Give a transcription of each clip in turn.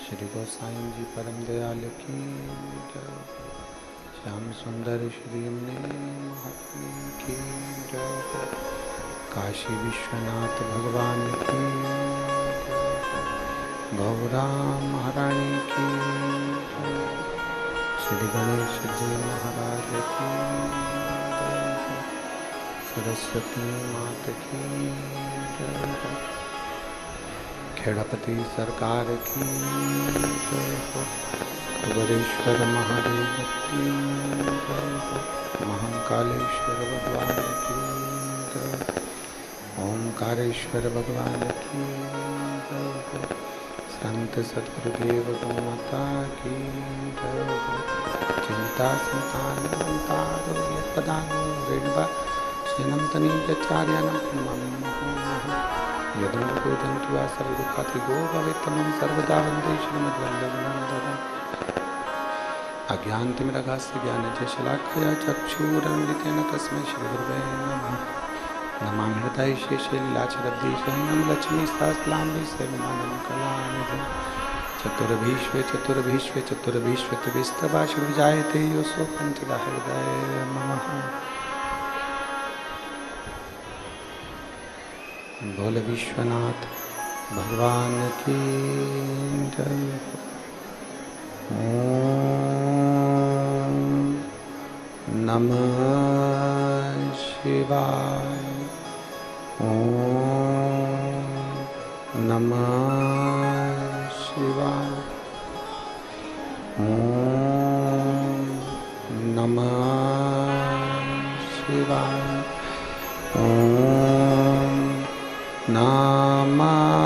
श्री गोसाई जी परम दयाल की जय। श्याम सुंदर श्री ने महात्मा की जय। काशी विश्वनाथ भगवान की जय। गौरा महारानी की जय। श्री गणेश जी महाराज की जय। सरस्वती माता की जय। खेड़ापति सरकार की जय हो। वरेश्वर महादेव की जय हो। महाकालेश्वर भगवान की जय। ओंकारेश्वर भगवान की जय हो। संत सद्गुरुदेव माता की जय हो। चिंता संतान यत्पदानु रेणुका शयनं तनीचार्यानं यदनुगोदन्तु वा सर्वदुःखातिगो भवेत्तमं सर्वदा वन्दे श्रीमद्वल्लभनन्दनम्। अज्ञानतिमिरगास्य ज्ञानजशलाकया चक्षुरुन्मिलितेन तस्मै श्रीगुरवे नमः। नमामि हृदये शेषलीलाचरब्धीशयनं लक्ष्मीसहस्रनाम्नि सेवमानं कलानिधिं। चतुर्भीष्वे चतुर्भीष्वतिभिस्तवा शिवजायते योऽसौ पञ्चदा हृदये नमः। बोल विश्वनाथ भगवान की जय। ओम नमः शिवाय। ओम नमः शिवाय। ओम नमः शिवाय। ओम नमः शिवाय।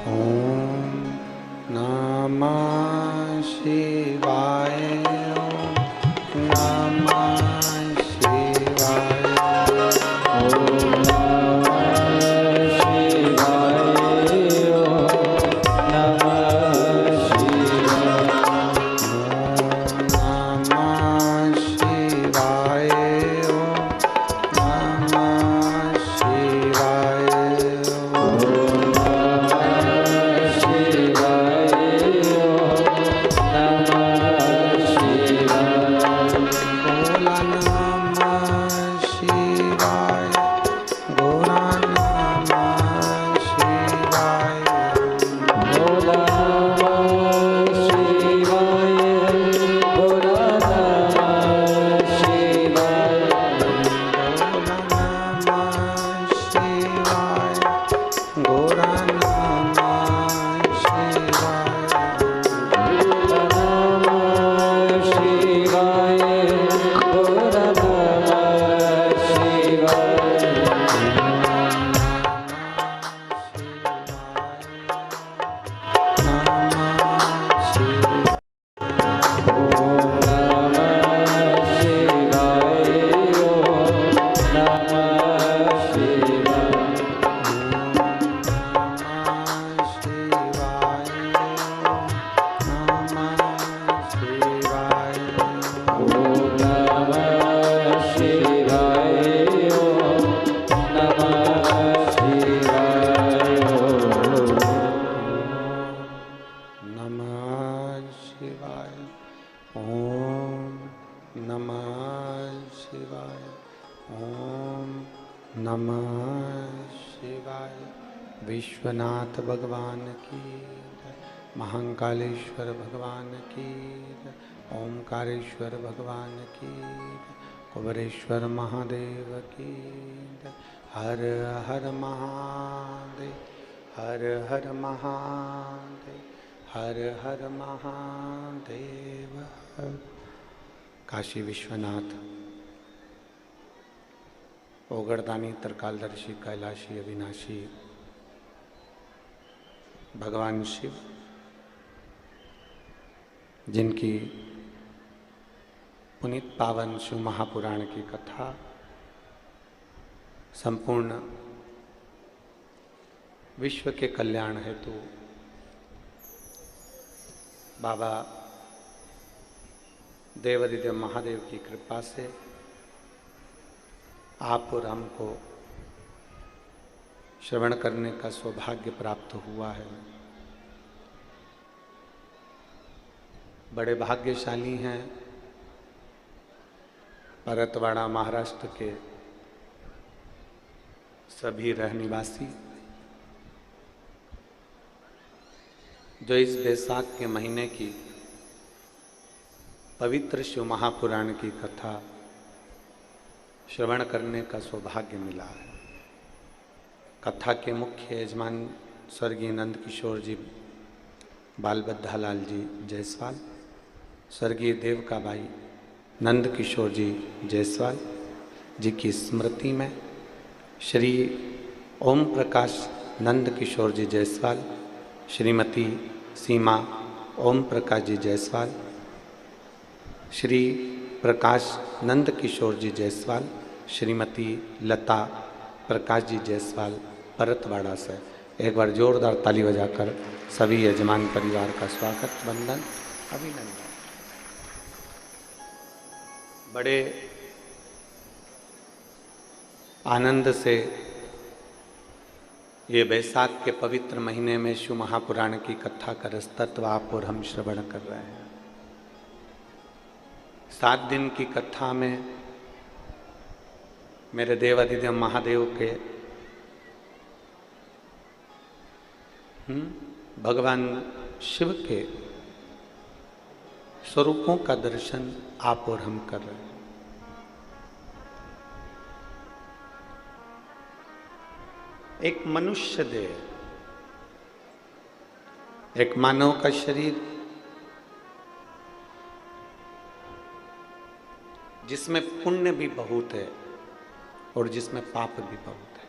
ओम नमः शिवाय। नमः शिवाय। विश्वनाथ भगवान की जय। महाकालेश्वर भगवान की जय। ओमकारेश्वर भगवान की जय। कुबेरेश्वर महादेव की जय। हर हर महादेव, हर हर महादेव, हर हर महादेव। काशी विश्वनाथ, ओगरदानी, त्रिकालदर्शी, कैलाशी, अविनाशी भगवान शिव, जिनकी पुनीत पावन शिव महापुराण की कथा संपूर्ण विश्व के कल्याण हेतु बाबा देवादिदेव महादेव की कृपा से आप और हमको श्रवण करने का सौभाग्य प्राप्त हुआ है। बड़े भाग्यशाली हैं परतवाड़ा महाराष्ट्र के सभी रहनिवासी, जो इस बैसाख के महीने की पवित्र शिव महापुराण की कथा श्रवण करने का सौभाग्य मिला है। कथा के मुख्य यजमान स्वर्गीय नंद किशोर जी बाल बद्धालाल जी जायसवाल, स्वर्गीय देवकाबाई नंद किशोर जी जायसवाल जी की स्मृति में श्री ओम प्रकाश नंद किशोर जी जायसवाल, श्रीमती सीमा ओम प्रकाश जी जायसवाल, श्री प्रकाश नंद किशोर जी जायसवाल, श्रीमती लता प्रकाश जी जायसवाल परतवाड़ा से एक बार जोरदार ताली बजाकर सभी यजमान परिवार का स्वागत, वंदन, अभिनंदन। बड़े आनंद से ये बैसाख के पवित्र महीने में शिव महापुराण की कथा का रसतत्व आप और हम श्रवण कर रहे हैं। 7 दिन की कथा में मेरे देवादिदेव महादेव के भगवान शिव के स्वरूपों का दर्शन आप और हम कर रहे हैं। एक मनुष्य देह, एक मानव का शरीर जिसमें पुण्य भी बहुत है और जिसमें पाप भी बहुत है।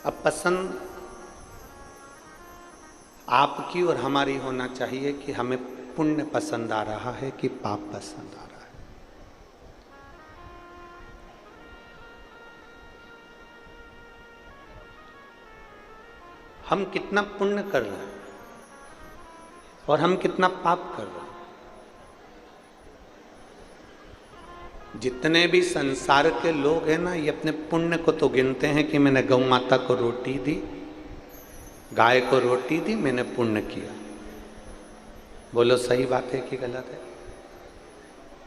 अब पसंद आपकी और हमारी होना चाहिए कि हमें पुण्य पसंद आ रहा है कि पाप पसंद आ रहा है। हम कितना पुण्य कर रहे हैं और हम कितना पाप कर रहे हैं। जितने भी संसार के लोग हैं ना, ये अपने पुण्य को तो गिनते हैं कि मैंने गौ माता को रोटी दी, गाय को रोटी दी, मैंने पुण्य किया। बोलो सही बात है कि गलत है?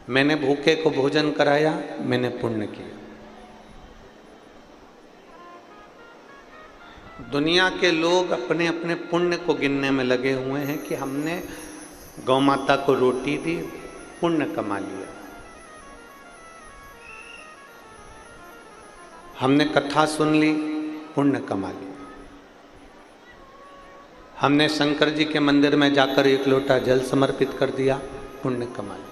मैंने भूखे को भोजन कराया, मैंने पुण्य किया। दुनिया के लोग अपने अपने पुण्य को गिनने में लगे हुए हैं कि हमने गौ माता को रोटी दी, पुण्य कमा लिया। हमने कथा सुन ली, पुण्य कमा लिया। हमने शंकर जी के मंदिर में जाकर 1 लोटा जल समर्पित कर दिया, पुण्य कमा लिया।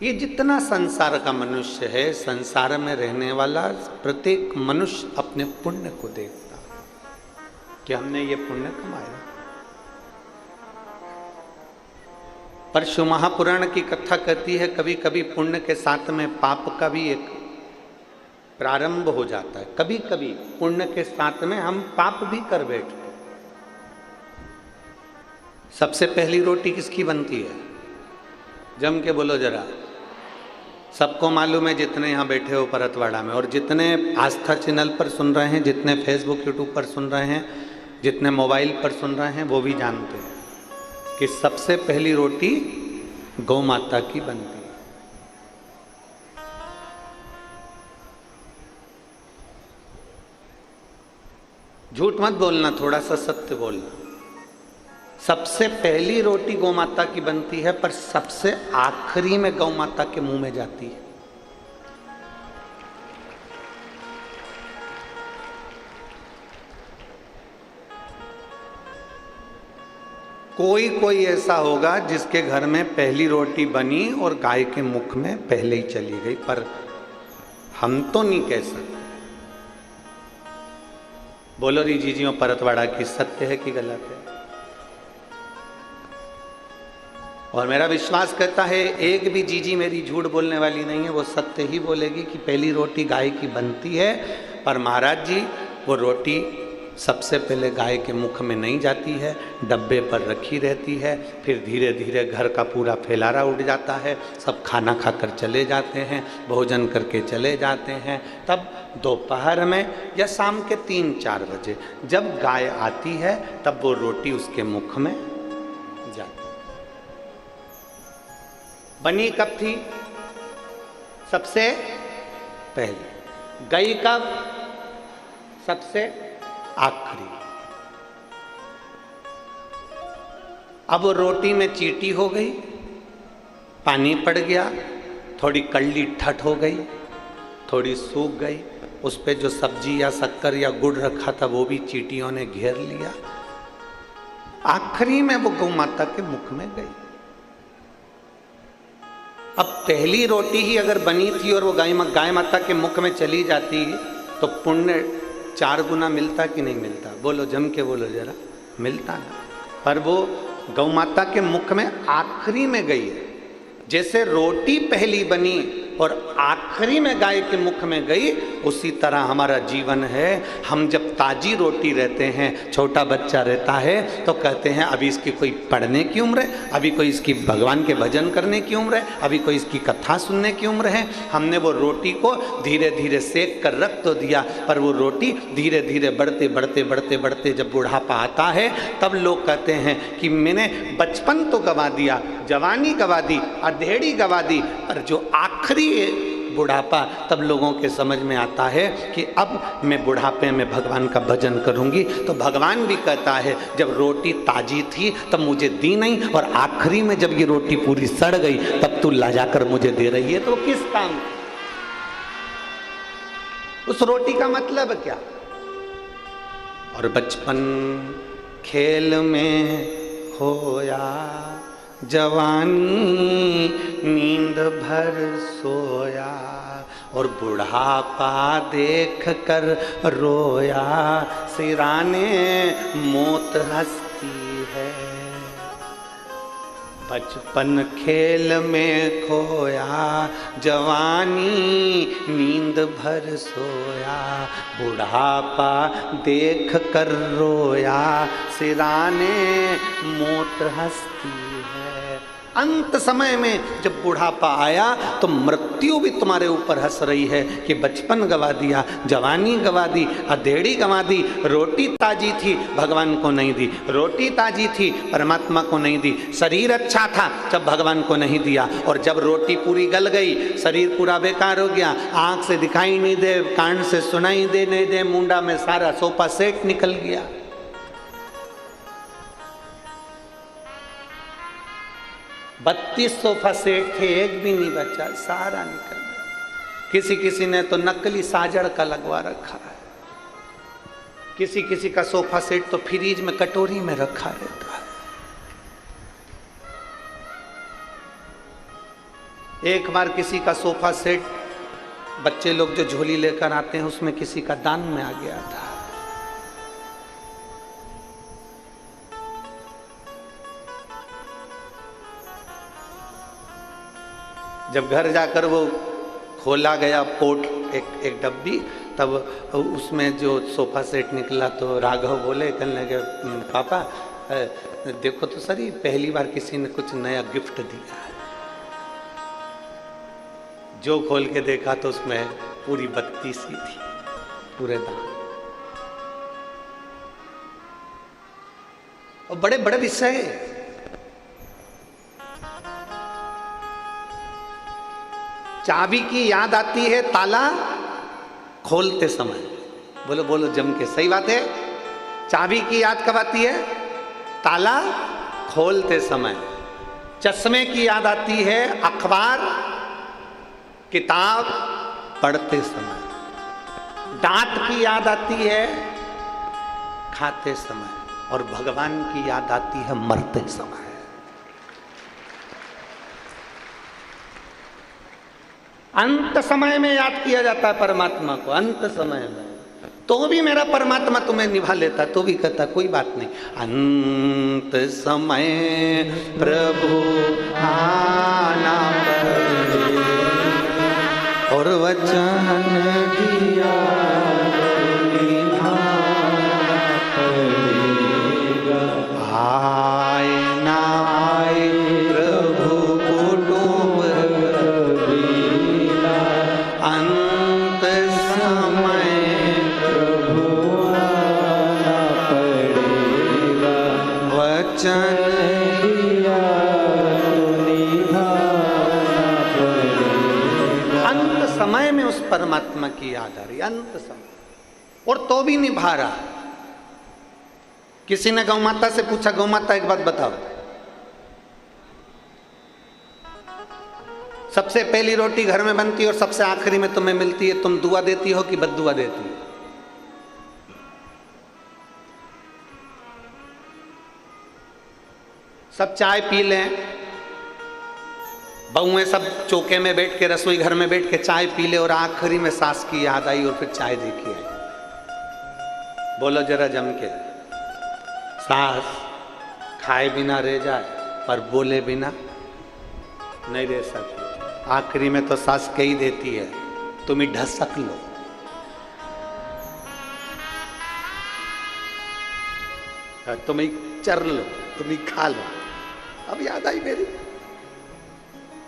ये जितना संसार का मनुष्य है, संसार में रहने वाला प्रत्येक मनुष्य अपने पुण्य को देखता है कि हमने ये पुण्य कमाया। पर शिव महापुराण की कथा कहती है कभी कभी पुण्य के साथ में पाप का भी एक प्रारंभ हो जाता है। कभी कभी पुण्य के साथ में हम पाप भी कर बैठते। सबसे पहली रोटी किसकी बनती है? जम के बोलो जरा। सबको मालूम है, जितने यहाँ बैठे हो परतवाड़ा में और जितने आस्था चैनल पर सुन रहे हैं, जितने फेसबुक यूट्यूब पर सुन रहे हैं, जितने मोबाइल पर सुन रहे हैं, वो भी जानते हैं। कि सबसे पहली रोटी गौ माता की बनती है। झूठ मत बोलना, थोड़ा सा सत्य बोलना। सबसे पहली रोटी गौ माता की बनती है, पर सबसे आखिरी में गौ माता के मुंह में जाती है। कोई कोई ऐसा होगा जिसके घर में पहली रोटी बनी और गाय के मुख में पहले ही चली गई, पर हम तो नहीं कह सकते। बोलो री जीजियों परतवाड़ा की, सत्य है कि गलत है? और मेरा विश्वास करता है एक भी जीजी मेरी झूठ बोलने वाली नहीं है, वो सत्य ही बोलेगी कि पहली रोटी गाय की बनती है, पर महाराज जी वो रोटी सबसे पहले गाय के मुख में नहीं जाती है, डब्बे पर रखी रहती है, फिर धीरे धीरे घर का पूरा फैलारा उड़ जाता है, सब खाना खाकर चले जाते हैं, भोजन करके चले जाते हैं। तब दोपहर में या शाम के 3-4 बजे जब गाय आती है तब वो रोटी उसके मुख में जाती। बनी कब थी? सबसे पहले। गई कब? सबसे आखिरी। अब रोटी में चींटी हो गई, पानी पड़ गया, थोड़ी कड़ली ठट हो गई, थोड़ी सूख गई, उस पे जो सब्जी या शक्कर या गुड़ रखा था वो भी चींटियों ने घेर लिया। आखिरी में वो गौ माता के मुख में गई। अब पहली रोटी ही अगर बनी थी और वो गाय माता के मुख में चली जाती तो पुण्य 4 गुना मिलता कि नहीं मिलता? बोलो, जम के बोलो जरा। मिलता ना। पर वो गौ माता के मुख में आखिरी में गई है। जैसे रोटी पहली बनी और आखिरी में गाय के मुख में गई, उसी तरह हमारा जीवन है। हम जब ताजी रोटी रहते हैं, छोटा बच्चा रहता है, तो कहते हैं अभी इसकी कोई पढ़ने की उम्र है, अभी कोई इसकी भगवान के भजन करने की उम्र है, अभी कोई इसकी कथा सुनने की उम्र है। हमने वो रोटी को धीरे धीरे सेक कर रख तो दिया, पर वो रोटी धीरे धीरे बढ़ते बढ़ते बढ़ते बढ़ते जब बुढ़ापा आता है, तब लोग कहते हैं कि मैंने बचपन तो गवा दिया, जवानी गवा दी, अधेड़ी गवा दी, पर जो आखिरी बुढ़ापा, तब लोगों के समझ में आता है कि अब मैं बुढ़ापे में भगवान का भजन करूंगी। तो भगवान भी कहता है जब रोटी ताजी थी तब मुझे दी नहीं, और आखिरी में जब ये रोटी पूरी सड़ गई तब तू ला जाकर मुझे दे रही है। तो किस काम? उस रोटी का मतलब क्या? और बचपन खेल में खोया, जवानी नींद भर सोया, और बुढ़ापा देख कर रोया, सिराने मौत हंसती है। बचपन खेल में खोया, जवानी नींद भर सोया, बुढ़ापा देख कर रोया, सिराने मौत हंसती है। अंत समय में जब बुढ़ापा आया तो मृत्यु भी तुम्हारे ऊपर हंस रही है कि बचपन गवा दिया, जवानी गवा दी, अधेड़ी गवा दी। रोटी ताजी थी, भगवान को नहीं दी। रोटी ताजी थी, परमात्मा को नहीं दी। शरीर अच्छा था, जब भगवान को नहीं दिया। और जब रोटी पूरी गल गई, शरीर पूरा बेकार हो गया, आंख से दिखाई नहीं दे, कान से सुनाई दे नहीं दे, मुंडा में सारा सोफा सेट निकल गया। बत्तीस सोफा सेट थे, एक भी नहीं बचा, सारा निकल गया। किसी किसी ने तो नकली साजड़ का लगवा रखा है, किसी किसी का सोफा सेट तो फ्रीज में कटोरी में रखा रहता है। एक बार किसी का सोफा सेट, बच्चे लोग जो झोली लेकर आते हैं उसमें किसी का दान में आ गया था। जब घर जाकर वो खोला गया पोट, एक डब्बी, तब उसमें जो सोफा सेट निकला तो राघव बोले, कहने लगे पापा देखो तो सर, ये पहली बार किसी ने कुछ नया गिफ्ट दिया है। जो खोल के देखा तो उसमें पूरी बत्ती सी थी, पूरे दान। और बड़े बड़े विषय, चाबी की याद आती है ताला खोलते समय। बोलो बोलो जम के, सही बात है। चाबी की याद कब आती है? ताला खोलते समय। चश्मे की याद आती है अखबार किताब पढ़ते समय। दांत की याद आती है खाते समय, और भगवान की याद आती है मरते समय। अंत समय में याद किया जाता है परमात्मा को, अंत समय में। तो भी मेरा परमात्मा तुम्हें निभा लेता, तो भी कहता कोई बात नहीं। अंत समय प्रभु आना और वचन दिया आए ना आए प्रभु कुटुंब अंत समय प्रभु आना पड़ेगा, वचन दिया निभाना पड़ेगा। अंत समय में उस परमात्मा की याद आ रही, अंत समय, और तो भी निभा रहा। किसी ने गौ माता से पूछा, गौ माता एक बात बताओ, सबसे पहली रोटी घर में बनती है और सबसे आखिरी में तुम्हें मिलती है, तुम दुआ देती हो कि बद्दुआ देती हो? सब चाय पी लें, बहुएं सब चौके में बैठ के, रसोई घर में बैठ के चाय पी ले, और आखिरी में सास की याद आई और फिर चाय देखी आई। बोलो जरा जम के। सास खाए बिना रह जाए पर बोले बिना नहीं रह सकती। आखिरी में तो सास कह ही देती है तुम ही ढसक लो। तुम ही चर लो, तुम ही खा लो। अब याद आई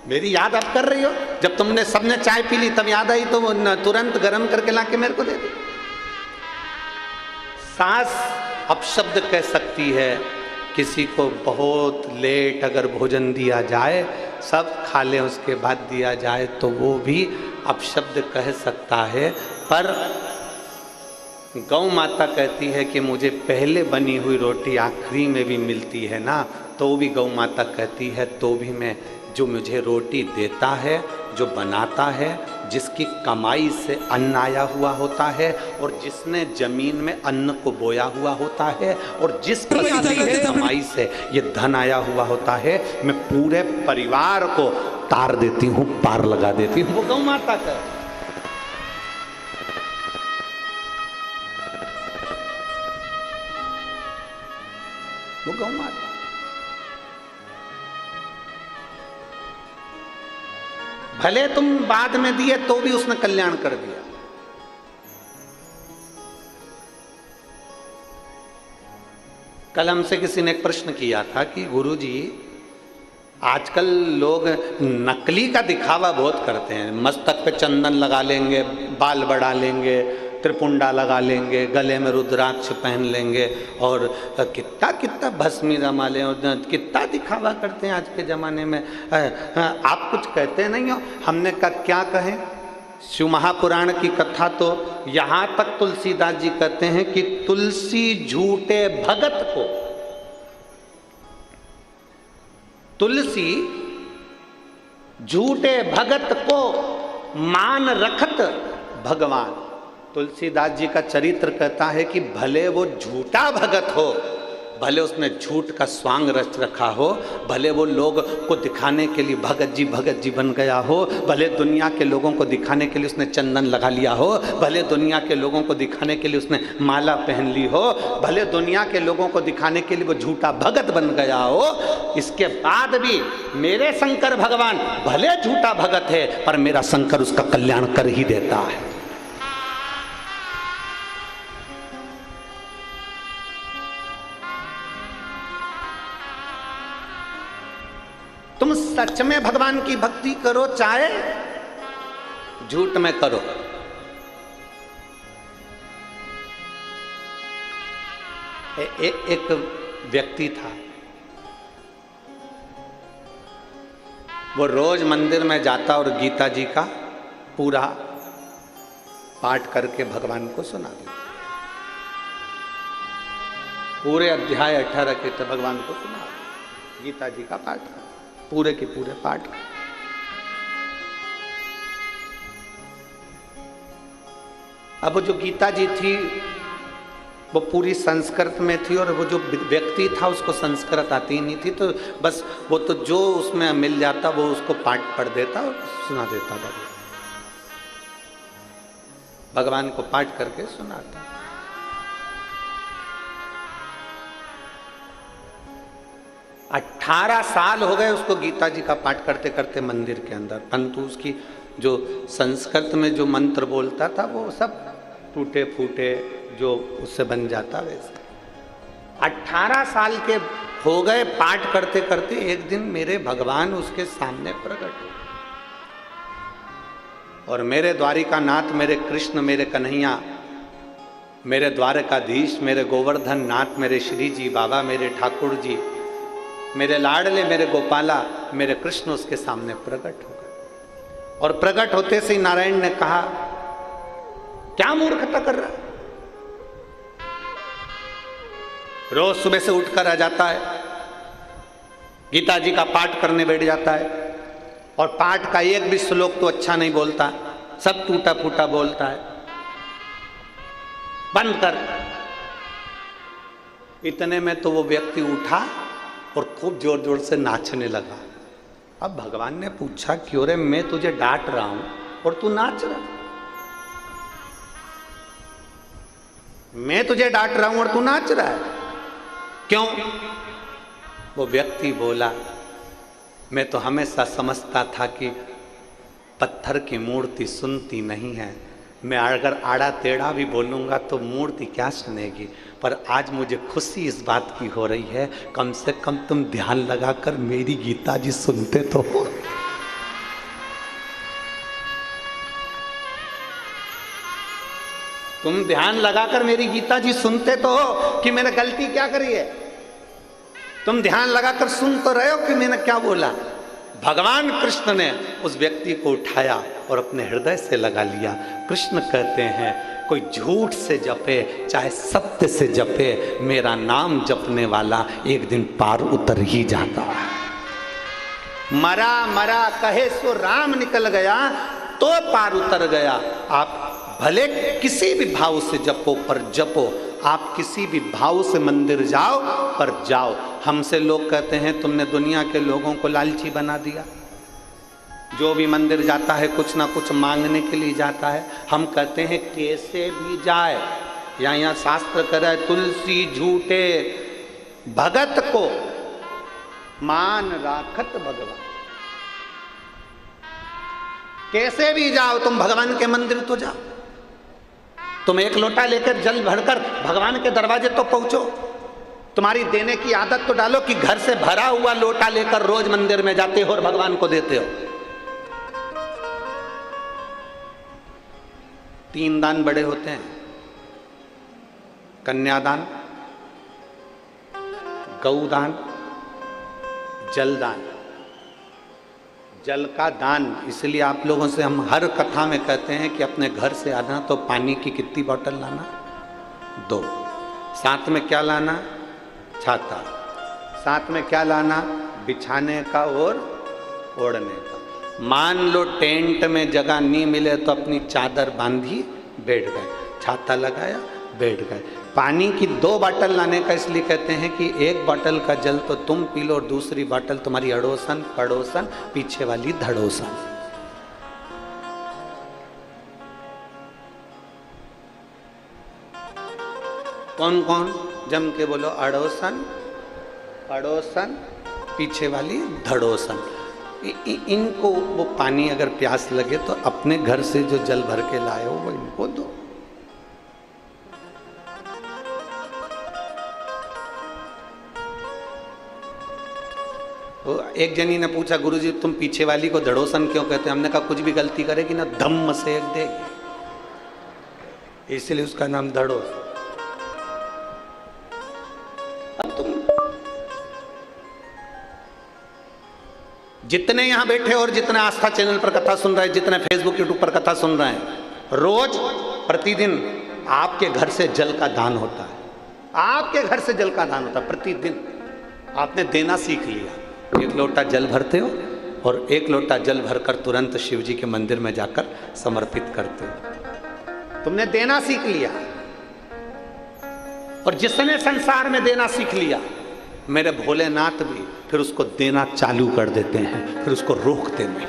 मेरी याद आप कर रही हो। जब तुमने सबने चाय पी ली तब याद आई, तो तुरंत गर्म करके लाके मेरे को दे दी। सास अपशब्द कह सकती है, किसी को बहुत लेट अगर भोजन दिया जाए, सब खा लें उसके बाद दिया जाए, तो वो भी अपशब्द कह सकता है। पर गौ माता कहती है कि मुझे पहले बनी हुई रोटी आखिरी में भी मिलती है ना, तो भी गौ माता कहती है तो भी मैं, जो मुझे रोटी देता है, जो बनाता है, जिसकी कमाई से अन्न आया हुआ होता है, और जिसने जमीन में अन्न को बोया हुआ होता है, और जिस कमाई से ये धन आया हुआ होता है, मैं पूरे परिवार को तार देती हूँ, पार लगा देती हूँ। वो गौ माता का, वो गौ माता। भले तुम बाद में दिए तो भी उसने कल्याण कर दिया। कल हमसे किसी ने एक प्रश्न किया था कि गुरुजी, आजकल लोग नकली का दिखावा बहुत करते हैं। मस्तक पे चंदन लगा लेंगे, बाल बढ़ा लेंगे, त्रिपुंडा लगा लेंगे, गले में रुद्राक्ष पहन लेंगे, और कितना कितना भस्मी रमा लें, और कितना दिखावा करते हैं आज के ज़माने में। आप कुछ कहते नहीं हो? हमने कहा क्या कहें। शिव महापुराण की कथा तो यहाँ तक तुलसीदास जी कहते हैं कि तुलसी झूठे भगत को, तुलसी झूठे भगत को मान रखत भगवान। तुलसीदास जी का चरित्र कहता है कि भले वो झूठा भगत हो, भले उसने झूठ का स्वांग रच रखा हो, भले वो लोग को दिखाने के लिए भगत जी बन गया हो, भले दुनिया के लोगों को दिखाने के लिए उसने चंदन लगा लिया हो, भले दुनिया के लोगों को दिखाने के लिए उसने माला पहन ली हो, भले दुनिया के लोगों को दिखाने के लिए वो झूठा भगत बन गया हो, इसके बाद भी मेरे शंकर भगवान भले झूठा भगत है, पर मेरा शंकर उसका कल्याण कर ही देता है। तुम सच में भगवान की भक्ति करो, चाहे झूठ में करो। एक व्यक्ति था, वो रोज मंदिर में जाता और गीता जी का पूरा पाठ करके भगवान को सुना देता। पूरे अध्याय 18 के तो भगवान को सुना, गीता जी का पाठ पूरे के पूरे पाठ। अब जो गीता जी थी वो पूरी संस्कृत में थी और वो जो व्यक्ति था उसको संस्कृत आती नहीं थी, तो बस वो तो जो उसमें मिल जाता वो उसको पाठ पढ़ देता और सुना देता। भगवान को पाठ करके सुनाता। अठारह साल हो गए उसको गीता जी का पाठ करते करते मंदिर के अंदर, परंतु उसकी जो संस्कृत में जो मंत्र बोलता था वो सब टूटे फूटे जो उससे बन जाता वैसे। 18 साल के हो गए पाठ करते करते। एक दिन मेरे भगवान उसके सामने प्रकट हुए और मेरे द्वारिकानाथ, मेरे कृष्ण, मेरे कन्हैया, मेरे द्वारकाधीश, मेरे गोवर्धन नाथ, मेरे श्री जी बाबा, मेरे ठाकुर जी, मेरे लाडले, मेरे गोपाला, मेरे कृष्ण उसके सामने प्रकट हो गए। और प्रकट होते से नारायण ने कहा, क्या मूर्खता कर रहा है? रोज सुबह से उठकर आ जाता है, गीता जी का पाठ करने बैठ जाता है और पाठ का एक भी श्लोक तो अच्छा नहीं बोलता, सब टूटा फूटा बोलता है, बंद कर। इतने में तो वो व्यक्ति उठा और खूब जोर जोर से नाचने लगा। अब भगवान ने पूछा, क्यों रे, मैं तुझे डांट रहा हूं और तू नाच रहा? मैं तुझे डांट रहा हूं और तू नाच रहा है, क्यों? वो व्यक्ति बोला, मैं तो हमेशा समझता था कि पत्थर की मूर्ति सुनती नहीं है, मैं अगर आड़ा टेढ़ा भी बोलूंगा तो मूर्ति क्या सुनेगी, पर आज मुझे खुशी इस बात की हो रही है, कम से कम तुम ध्यान लगाकर मेरी गीता जी सुनते तो हो। तुम ध्यान लगाकर मेरी गीता जी सुनते तो हो कि मैंने गलती क्या करी है। तुम ध्यान लगाकर सुन तो रहे हो कि मैंने क्या बोला। भगवान कृष्ण ने उस व्यक्ति को उठाया और अपने हृदय से लगा लिया। कृष्ण कहते हैं, कोई झूठ से जपे चाहे सत्य से जपे, मेरा नाम जपने वाला एक दिन पार उतर ही जाता है। मरा मरा कहे सो राम निकल गया, तो पार उतर गया। आप भले किसी भी भाव से जपो, पर जपो। आप किसी भी भाव से मंदिर जाओ, पर जाओ। हमसे लोग कहते हैं, तुमने दुनिया के लोगों को लालची बना दिया। जो भी मंदिर जाता है कुछ ना कुछ मांगने के लिए जाता है। हम कहते हैं कैसे भी जाए, यहाँ शास्त्र करे, तुलसी झूठे भगत को मान राखत भगवान। कैसे भी जाओ तुम भगवान के मंदिर तो जाओ। तुम एक लोटा लेकर जल भरकर भगवान के दरवाजे तो पहुंचो। तुम्हारी देने की आदत तो डालो कि घर से भरा हुआ लोटा लेकर रोज मंदिर में जाते हो और भगवान को देते हो। 3 दान बड़े होते हैं, कन्यादान, गौदान, जलदान। जल का दान इसलिए आप लोगों से हम हर कथा में कहते हैं कि अपने घर से आना तो पानी की कितनी बोतल लाना? 2। साथ में क्या लाना? छाता। साथ में क्या लाना? बिछाने का और ओढ़ने का। मान लो टेंट में जगह नहीं मिले तो अपनी चादर बांधी बैठ गए, छाता लगाया बैठ गए। पानी की 2 बोतल लाने का इसलिए कहते हैं कि 1 बोतल का जल तो तुम पी लो और दूसरी बोतल तुम्हारी अड़ोसन पड़ोसन पीछे वाली धड़ोसन। कौन कौन जम के बोलो? अड़ोसन पड़ोसन पीछे वाली धड़ोसन। इनको वो पानी अगर प्यास लगे तो अपने घर से जो जल भर के लाए हो वो इनको दो। तो एक जनी ने पूछा, गुरुजी तुम पीछे वाली को धड़ोसन क्यों कहते हैं? हमने कहा कुछ भी गलती करेगी ना धम्म सेक देगी, इसलिए उसका नाम धड़ोसन। अब तुम जितने यहाँ बैठे और जितने आस्था चैनल पर कथा सुन रहे हैं, जितने फेसबुक यूट्यूब पर कथा सुन रहे हैं, रोज प्रतिदिन आपके घर से जल का दान होता है। आपके घर से जल का दान होता है प्रतिदिन। आपने देना सीख लिया। एक लोटा जल भरते हो और एक लोटा जल भरकर तुरंत शिव जी के मंदिर में जाकर समर्पित करते हो। तुमने देना सीख लिया। और जिसने संसार में देना सीख लिया, मेरे भोलेनाथ भी फिर उसको देना चालू कर देते हैं, फिर उसको रोकते नहीं।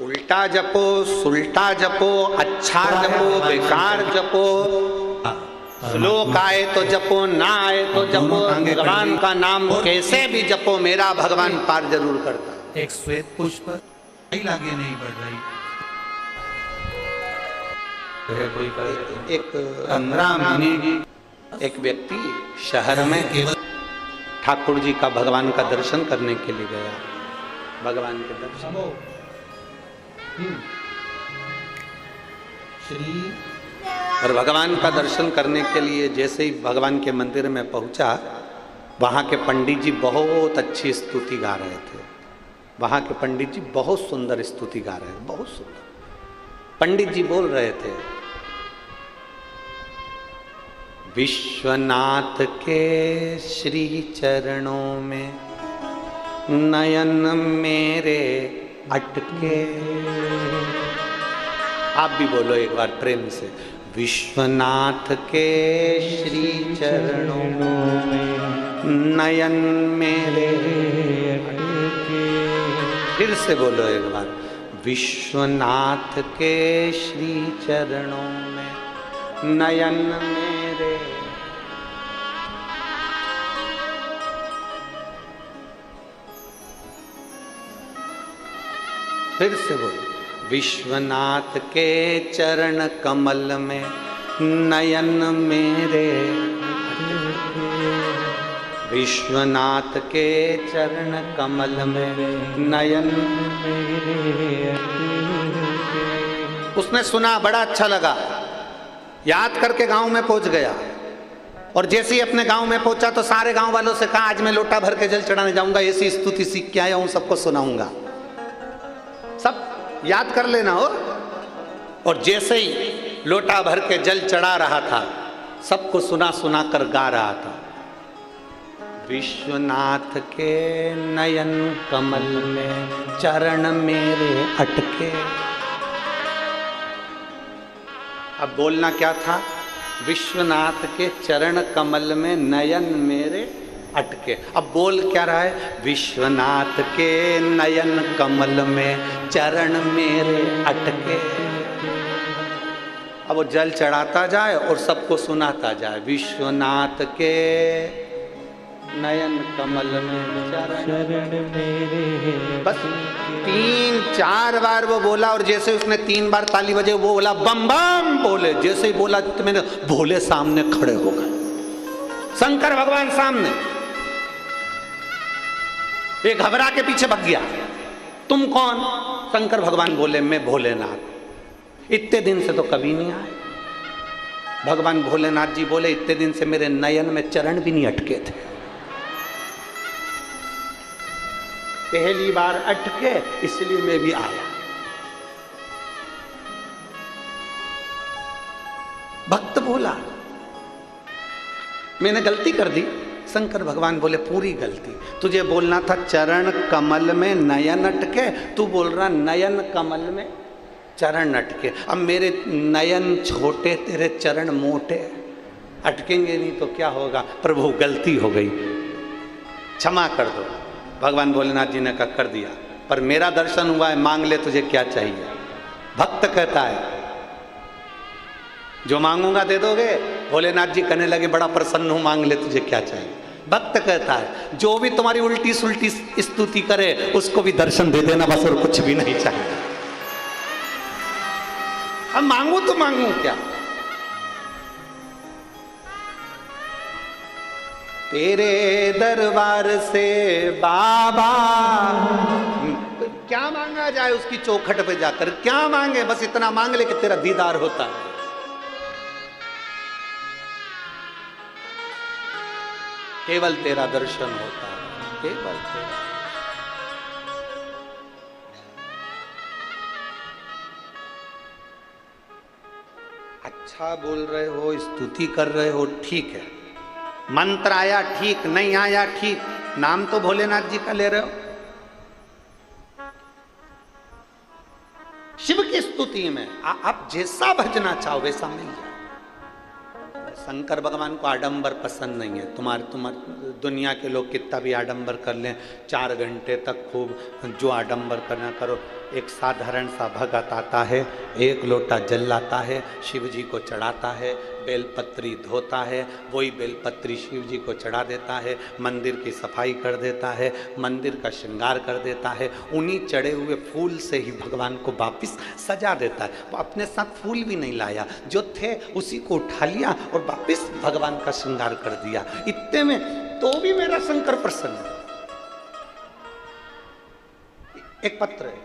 उल्टा जपो, सुल्टा जपो, अच्छा जपो, बेकार जपो, श्लोक आए तो जपो, ना आए तो जपो, भगवान का नाम कैसे भी जपो, मेरा भगवान पार जरूर करता। एक श्वेत पुष्प आगे नहीं बढ़ रही। एक 15 महीने की एक व्यक्ति शहर में केवल ठाकुर जी का, भगवान का दर्शन करने के लिए गया। भगवान के दर्शन और भगवान का दर्शन करने के लिए जैसे ही भगवान के मंदिर में पहुंचा, वहाँ के पंडित जी बहुत अच्छी स्तुति गा रहे थे। वहाँ के पंडित जी बहुत सुंदर स्तुति गा रहे थे, बहुत सुंदर। पंडित जी बोल रहे थे, विश्वनाथ के श्री चरणों में नयन मेरे अटके। आप भी बोलो एक बार प्रेम से, विश्वनाथ के श्री चरणों में नयन मेरे अटके। फिर से बोलो एक बार, विश्वनाथ के श्री चरणों में नयन मेरे। फिर से बोलो, विश्वनाथ के चरण कमल में नयन मेरे। विश्वनाथ के चरण कमल में नयन मेरे। उसने सुना, बड़ा अच्छा लगा, याद करके गांव में पहुंच गया। और जैसे ही अपने गांव में पहुंचा तो सारे गांव वालों से कहा, आज मैं लोटा भर के जल चढ़ाने जाऊंगा, ऐसी स्तुति सीख के आया हूं, सबको सुनाऊंगा। सब याद कर लेना हो। और जैसे ही लोटा भर के जल चढ़ा रहा था, सबको सुना सुना कर गा रहा था, विश्वनाथ के नयन कमल में चरण मेरे अटके। अब बोलना क्या था, विश्वनाथ के चरण कमल में नयन मेरे अटके। अब बोल क्या रहा है, विश्वनाथ के नयन कमल में चरण मेरे अटके। अब वो जल चढ़ाता जाए और सबको सुनाता जाए, विश्वनाथ के नयन कमल में चरण मेरे। बस 3-4 बार वो बोला, और जैसे उसने 3 बार ताली बजे, वो बोला बम बम बोले। जैसे ही बोला तो मैंने, भोले सामने खड़े हो गए, शंकर भगवान सामने। ये घबरा के पीछे भाग गया, तुम कौन? शंकर भगवान बोले, मैं भोलेनाथ। इतने दिन से तो कभी नहीं आए। भगवान भोलेनाथ जी बोले, इतने दिन से मेरे नयन में चरण भी नहीं अटके थे, पहली बार अटके, इसलिए मैं भी आया। भक्त बोला, मैंने गलती कर दी। शंकर भगवान बोले, पूरी गलती। तुझे बोलना था चरण कमल में नयन अटके, तू बोल रहा नयन कमल में चरण अटके। अब मेरे नयन छोटे, तेरे चरण मोटे, अटकेंगे नहीं तो क्या होगा? प्रभु गलती हो गई, क्षमा कर दो। भगवान भोलेनाथ जी ने कहा, कर दिया, पर मेरा दर्शन हुआ है, मांग ले, तुझे क्या चाहिए? भक्त कहता है, जो मांगूंगा दे दोगे? भोलेनाथ जी कहने लगे, बड़ा प्रसन्न हूं, मांग ले, तुझे क्या चाहिए? भक्त कहता है, जो भी तुम्हारी उल्टी सुल्टी स्तुति करे उसको भी दर्शन दे देना, बस, और कुछ भी नहीं चाहिए। अब मांगू तो मांगू क्या? तेरे दरबार से बाबा, क्या मांगा जाए उसकी चौखट पे जाकर? क्या मांगे? बस इतना मांग ले कि तेरा दीदार होता है। केवल तेरा दर्शन होता है, केवल तेरा। अच्छा बोल रहे हो, स्तुति कर रहे हो, ठीक है। मंत्र आया ठीक, नहीं आया ठीक, नाम तो भोलेनाथ जी का ले रहे हो। शिव की स्तुति में आप जैसा भजना चाहो वैसा मिल जाए। शंकर भगवान को आडंबर पसंद नहीं है। तुम्हारे दुनिया के लोग कितना भी आडंबर कर लें, 4 घंटे तक खूब जो आडंबर करना करो। एक साधारण सा भगत आता है, 1 लोटा जल लाता है, शिव जी को चढ़ाता है, बेलपत्री धोता है, वही बेलपत्री शिव जी को चढ़ा देता है, मंदिर की सफाई कर देता है, मंदिर का श्रृंगार कर देता है, उन्हीं चढ़े हुए फूल से ही भगवान को वापिस सजा देता है। वो अपने साथ फूल भी नहीं लाया, जो थे उसी को उठा लिया और वापिस भगवान का श्रृंगार कर दिया। इतने में तो भी मेरा शंकर प्रसन्न है। एक पत्र है,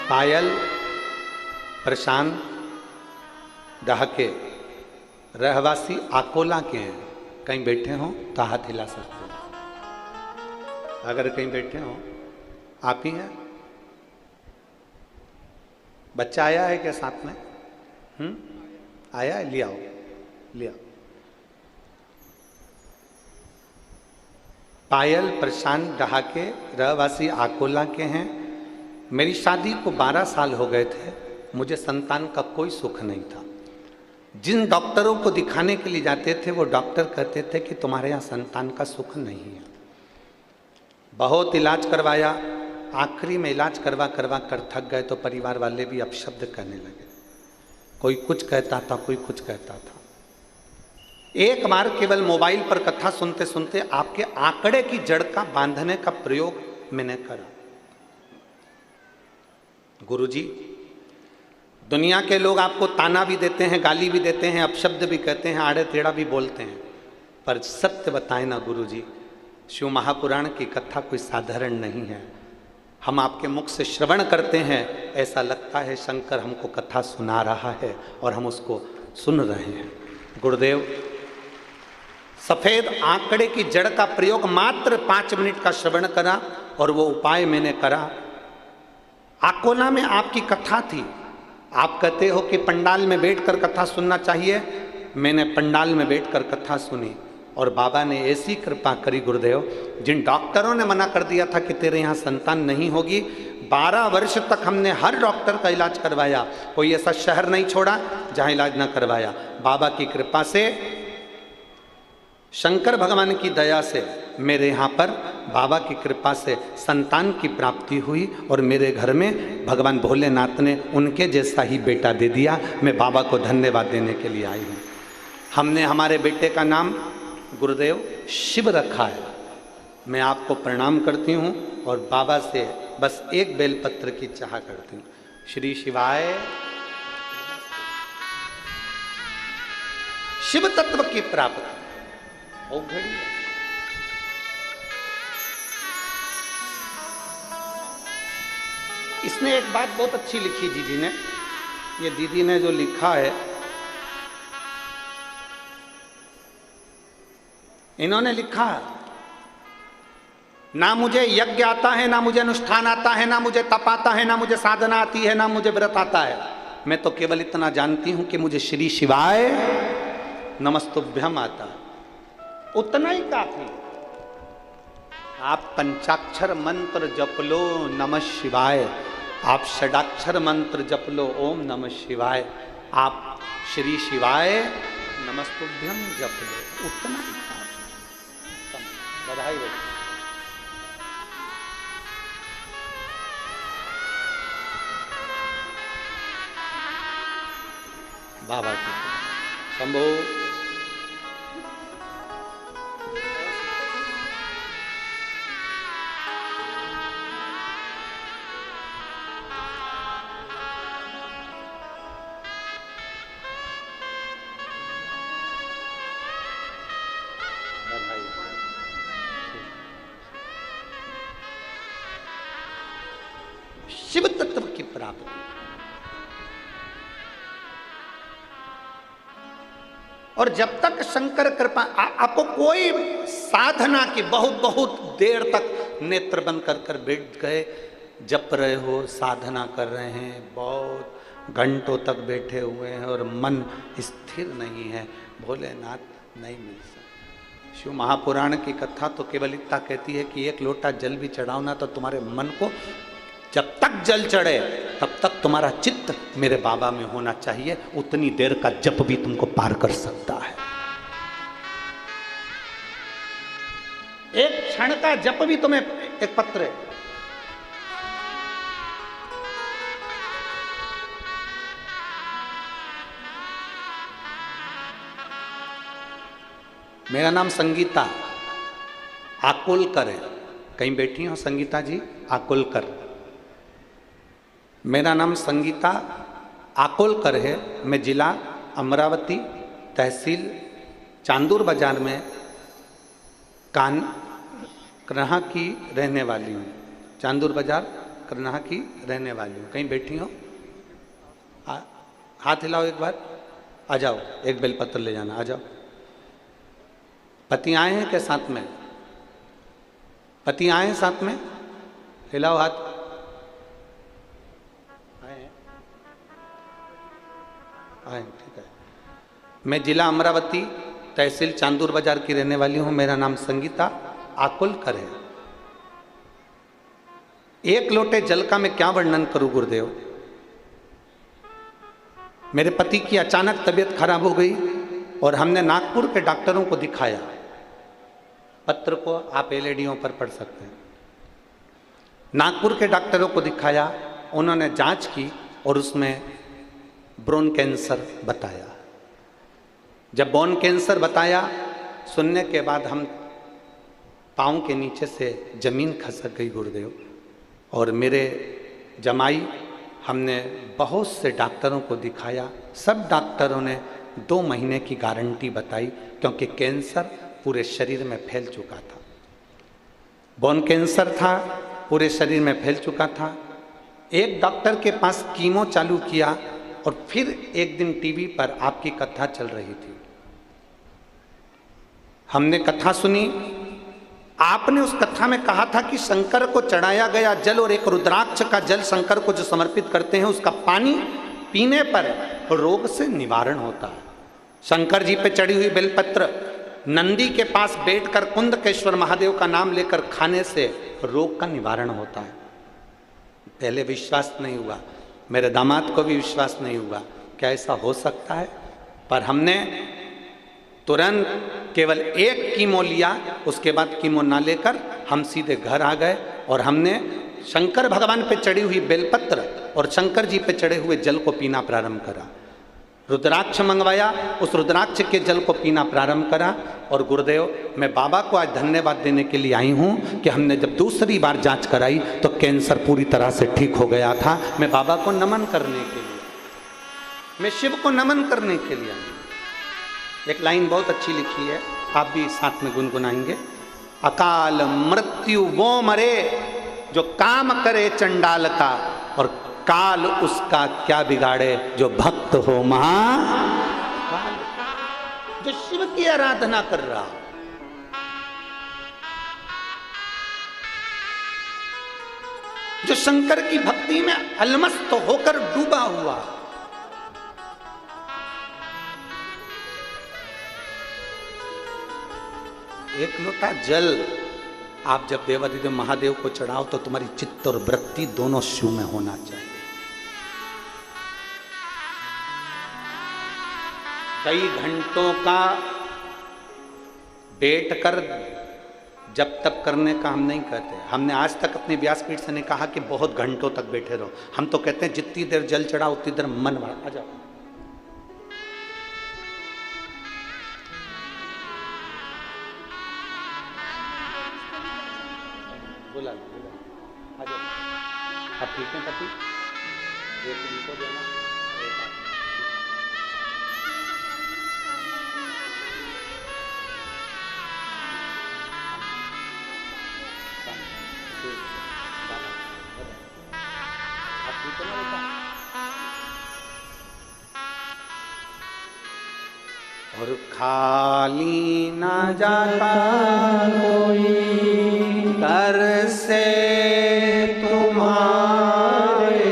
पायल प्रशांत दहके रहवासी आकोला के हैं। कहीं बैठे हो तो हाथ हिला सकते हो। अगर कहीं बैठे हो, आप ही हैं। बच्चा आया है क्या साथ में? आया है, ले आओ, ले आओ। पायल प्रशांत दहाके रहवासी आकोला के हैं। मेरी शादी को 12 साल हो गए थे, मुझे संतान का कोई सुख नहीं था। जिन डॉक्टरों को दिखाने के लिए जाते थे वो डॉक्टर कहते थे कि तुम्हारे यहाँ संतान का सुख नहीं है। बहुत इलाज करवाया, आखिरी में इलाज करवा करवा कर थक गए तो परिवार वाले भी अपशब्द कहने लगे। कोई कुछ कहता था, कोई कुछ कहता था। एक बार केवल मोबाइल पर कथा सुनते सुनते आपके आंकड़े की जड़ का बांधने का प्रयोग मैंने करा। गुरुजी, दुनिया के लोग आपको ताना भी देते हैं, गाली भी देते हैं, अपशब्द भी कहते हैं, आड़े टेढ़ा भी बोलते हैं, पर सत्य बताएं ना गुरुजी, शिव महापुराण की कथा कोई साधारण नहीं है। हम आपके मुख से श्रवण करते हैं, ऐसा लगता है शंकर हमको कथा सुना रहा है और हम उसको सुन रहे हैं। गुरुदेव, सफेद आंकड़े की जड़ का प्रयोग मात्र 5 मिनट का श्रवण करा और वो उपाय मैंने करा। आकोला में आपकी कथा थी, आप कहते हो कि पंडाल में बैठकर कथा सुनना चाहिए। मैंने पंडाल में बैठकर कथा सुनी और बाबा ने ऐसी कृपा करी गुरुदेव, जिन डॉक्टरों ने मना कर दिया था कि तेरे यहाँ संतान नहीं होगी, 12 वर्ष तक हमने हर डॉक्टर का इलाज करवाया, कोई ऐसा शहर नहीं छोड़ा जहाँ इलाज ना करवाया। बाबा की कृपा से, शंकर भगवान की दया से मेरे यहाँ पर बाबा की कृपा से संतान की प्राप्ति हुई और मेरे घर में भगवान भोलेनाथ ने उनके जैसा ही बेटा दे दिया। मैं बाबा को धन्यवाद देने के लिए आई हूँ। हमने हमारे बेटे का नाम गुरुदेव शिव रखा है। मैं आपको प्रणाम करती हूँ और बाबा से बस एक बेलपत्र की चाह करती हूँ। श्री शिवाय। शिव तत्व की प्राप्ति ओ घड़ी। इसने एक बात बहुत अच्छी लिखी दीदी ने, ये दीदी ने जो लिखा है, इन्होंने लिखा, ना मुझे यज्ञ आता है, ना मुझे अनुष्ठान आता है, ना मुझे तप आता है, ना मुझे साधना आती है, ना मुझे व्रत आता है। मैं तो केवल इतना जानती हूं कि मुझे श्री शिवाय नमस्तुभ्यम आता है, उतना ही काफी। आप पंचाक्षर मंत्र जप लो नमः शिवाय, आप षडाक्षर मंत्र जप लो ओम नमः शिवाय, आप श्री शिवाय नमस्तुभ्यम जप लो, उतना ही काफी। बधाई हो। बाबा की शंभो। समाप्ति। और जब तक शंकर कृपा आपको कोई साधना की बहुत बहुत देर तक नेत्र बंद कर बैठ गए, जप रहे हो, साधना कर रहे हैं, बहुत घंटों तक बैठे हुए हैं और मन स्थिर नहीं है, भोलेनाथ नहीं मिल सकता। शिव महापुराण की कथा तो केवल इतना कहती है कि एक लोटा जल भी चढ़ाओ ना तो तुम्हारे मन को, जब तक जल चढ़े तब तक तुम्हारा चित्त मेरे बाबा में होना चाहिए, उतनी देर का जप भी तुमको पार कर सकता है। एक क्षण का जप भी तुम्हें, एक पत्र है, मेरा नाम संगीता आकुलकर है, कहीं बैठी हो संगीता जी आकुलकर, मेरा नाम संगीता आकुलकर है। मैं जिला अमरावती, तहसील चांदूर बाजार में करनाहा की रहने वाली हूँ। चांदूर बाजार करनाहा की रहने वाली हूँ, कहीं बैठी हो? हाथ हिलाओ एक बार, आ जाओ, एक बेलपत्र ले जाना, आ जाओ। पति आए हैं क्या साथ में? पति आए हैं साथ में? हिलाओ हाथ। आए, ठीक है। मैं जिला अमरावती, तहसील चांदूर बाजार की रहने वाली हूं। मेरा नाम संगीता आकुलकर है। एक लोटे जल का मैं क्या वर्णन करूं गुरुदेव। मेरे पति की अचानक तबीयत खराब हो गई और हमने नागपुर के डॉक्टरों को दिखाया। पत्र को आप एलईडीओं पर पढ़ सकते हैं। नागपुर के डॉक्टरों को दिखाया, उन्होंने जांच की और उसमें ब्रोन कैंसर बताया। जब ब्रोन कैंसर बताया, सुनने के बाद हम पाँव के नीचे से जमीन खसक गई गुरुदेव। और मेरे जमाई, हमने बहुत से डॉक्टरों को दिखाया, सब डॉक्टरों ने 2 महीने की गारंटी बताई, क्योंकि कैंसर पूरे शरीर में फैल चुका था। बोन कैंसर था, पूरे शरीर में फैल चुका था। एक डॉक्टर के पास कीमो चालू किया और फिर एक दिन टीवी पर आपकी कथा चल रही थी। हमने कथा सुनी। आपने उस कथा में कहा था कि शंकर को चढ़ाया गया जल और एक रुद्राक्ष का जल शंकर को जो समर्पित करते हैं, उसका पानी पीने पर रोग से निवारण होता है। शंकर जी पे चढ़ी हुई बेलपत्र नंदी के पास बैठकर कुंदकेश्वर महादेव का नाम लेकर खाने से रोग का निवारण होता है। पहले विश्वास नहीं हुआ, मेरे दामाद को भी विश्वास नहीं हुआ, क्या ऐसा हो सकता है। पर हमने तुरंत केवल एक कीमो लिया, उसके बाद कीमो ना लेकर हम सीधे घर आ गए और हमने शंकर भगवान पे चढ़ी हुई बेलपत्र और शंकर जी पे चढ़े हुए जल को पीना प्रारंभ करा। रुद्राक्ष मंगवाया, उस रुद्राक्ष के जल को पीना प्रारंभ करा। और गुरुदेव, मैं बाबा को आज धन्यवाद देने के लिए आई हूँ कि हमने जब दूसरी बार जांच कराई तो कैंसर पूरी तरह से ठीक हो गया था। मैं बाबा को नमन करने के लिए, मैं शिव को नमन करने के लिए आई। एक लाइन बहुत अच्छी लिखी है, आप भी साथ में गुनगुनाएंगे। अकाल मृत्यु वो मरे जो काम करे चंडाल का, और काल उसका क्या बिगाड़े जो भक्त हो महाकाल। जो शिव की आराधना कर रहा, जो शंकर की भक्ति में अलमस्त होकर डूबा हुआ, एक लोटा जल आप जब देवाधिदेव महादेव को चढ़ाओ तो तुम्हारी चित्त और वृत्ति दोनों शिव में होना चाहिए। कई घंटों का बैठकर जब तप करने का हम नहीं कहते। हमने आज तक अपने व्यासपीठ से नहीं कहा कि बहुत घंटों तक बैठे रहो। हम तो कहते हैं जितनी देर जल चढ़ा उतनी देर मन भर। आ जाओ, बुला लो, आ जाओ। आप ठीक हैं पति? एक उनको देना, एक आप। आप ठीक है ना बेटा? और खाली ना जाता कोई दर से तुम्हारे,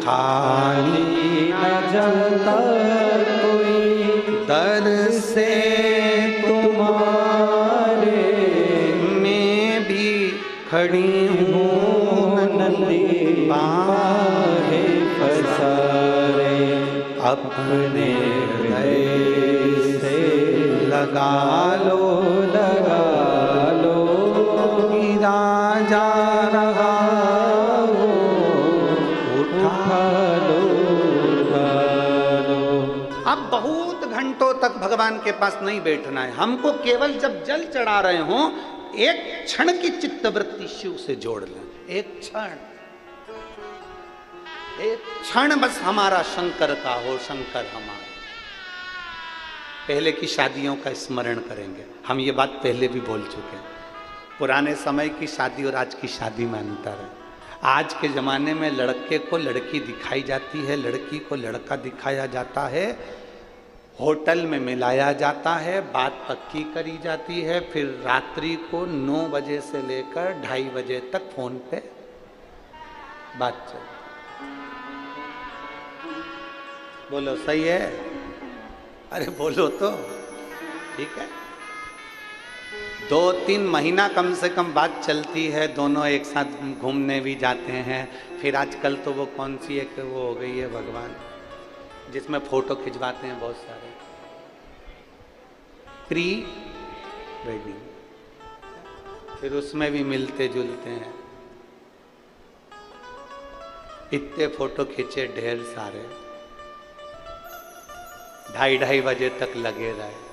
खाली न जाता कोई दर से तुम्हारे। मैं भी खड़ी हूँ नंदी बाहे पसारे, अपने हृदय से लगा लो, लगा लो। गिरा जा रहा हो, उठा लो, उठा लो। अब बहुत घंटों तक भगवान के पास नहीं बैठना है हमको, केवल जब जल चढ़ा रहे हो एक क्षण की चित्तवृत्ति शिव से जोड़ लें। एक क्षण, एक क्षण बस हमारा शंकर का हो, शंकर हमारा। पहले की शादियों का स्मरण करेंगे हम, ये बात पहले भी बोल चुके हैं। पुराने समय की शादी और आज की शादी में अंतर है। आज के ज़माने में लड़के को लड़की दिखाई जाती है, लड़की को लड़का दिखाया जाता है, होटल में मिलाया जाता है, बात पक्की करी जाती है, फिर रात्रि को 9 बजे से लेकर 2:30 बजे तक फोन पे बात चलती। बोलो सही है? अरे बोलो तो, ठीक है। 2-3 महीना कम से कम बात चलती है, दोनों एक साथ घूमने भी जाते हैं। फिर आजकल तो वो कौन सी एक वो हो गई है भगवान, जिसमें फोटो खिंचवाते हैं बहुत सारे, प्री वेडिंग, फिर उसमें भी मिलते जुलते हैं। इतने फोटो खींचे ढेर सारे, 2:30 बजे तक लगे रहे,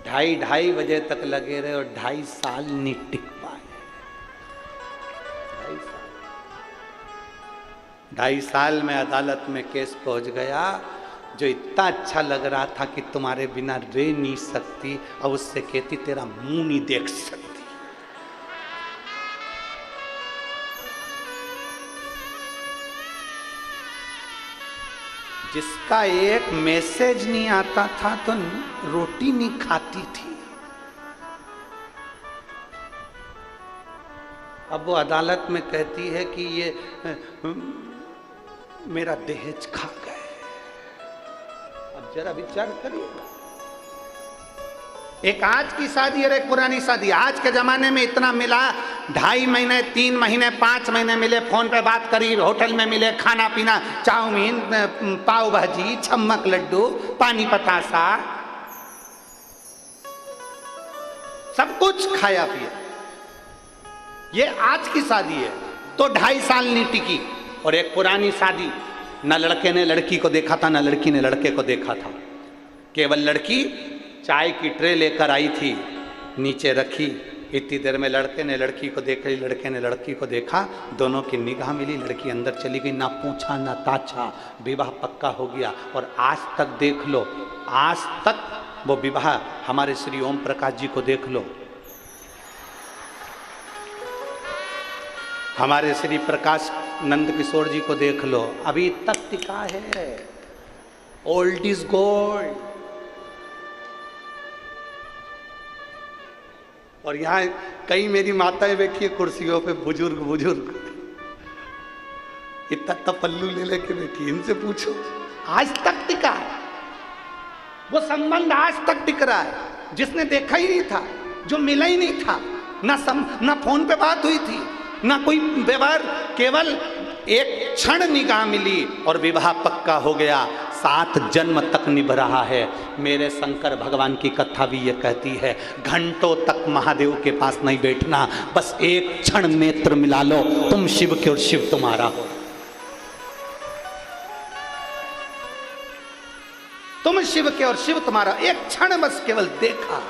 2:30 बजे तक लगे रहे और 2.5 साल नहीं टिक पाए। 2.5 साल में अदालत में केस पहुंच गया। जो इतना अच्छा लग रहा था कि तुम्हारे बिना रह नहीं सकती, अब उससे कहती तेरा मुंह नहीं देख सकती। जिसका एक मैसेज नहीं आता था तो रोटी नहीं खाती थी, अब वो अदालत में कहती है कि ये मेरा दहेज खा गए। अब जरा विचार करिए, एक आज की शादी और एक पुरानी शादी। आज के जमाने में इतना मिला, 2.5 महीने 3 महीने 5 महीने मिले, फोन पे बात करी, होटल में मिले, खाना पीना, चाउमीन, पाव भाजी, छम्मक लड्डू, पानी पतासा, सब कुछ खाया पिया। ये आज की शादी है तो 2.5 साल नहीं टिकी। और एक पुरानी शादी, न लड़के ने लड़की को देखा था, न लड़की ने लड़के को देखा था। केवल लड़की चाय की ट्रे लेकर आई थी, नीचे रखी, इतनी देर में लड़के ने लड़की को देखा, लड़के ने लड़की को देखा, दोनों की निगाह मिली, लड़की अंदर चली गई, ना पूछा ना ताछा, विवाह पक्का हो गया। और आज तक देख लो, आज तक वो विवाह, हमारे श्री ओम प्रकाश जी को देख लो, हमारे श्री प्रकाश नंद किशोर जी को देख लो, अभी तक टिका है। Old is gold. और यहाँ कई मेरी माताएं बैठी है कुर्सियों पे, बुजुर्ग बुजुर्ग, इतना पल्लू ले लेके बैठी, इनसे पूछो आज तक टिका है वो संबंध, आज तक टिक रहा है। जिसने देखा ही नहीं था, जो मिला ही नहीं था, ना फोन पे बात हुई थी, ना कोई व्यवहार, केवल एक क्षण निगाह मिली और विवाह पक्का हो गया, 7 जन्म तक निभ रहा है। मेरे शंकर भगवान की कथा भी ये कहती है, घंटों तक महादेव के पास नहीं बैठना, बस एक क्षण नेत्र मिला लो, तुम शिव के और शिव तुम्हारा हो। तुम शिव के और शिव तुम्हारा, एक क्षण बस केवल देखा,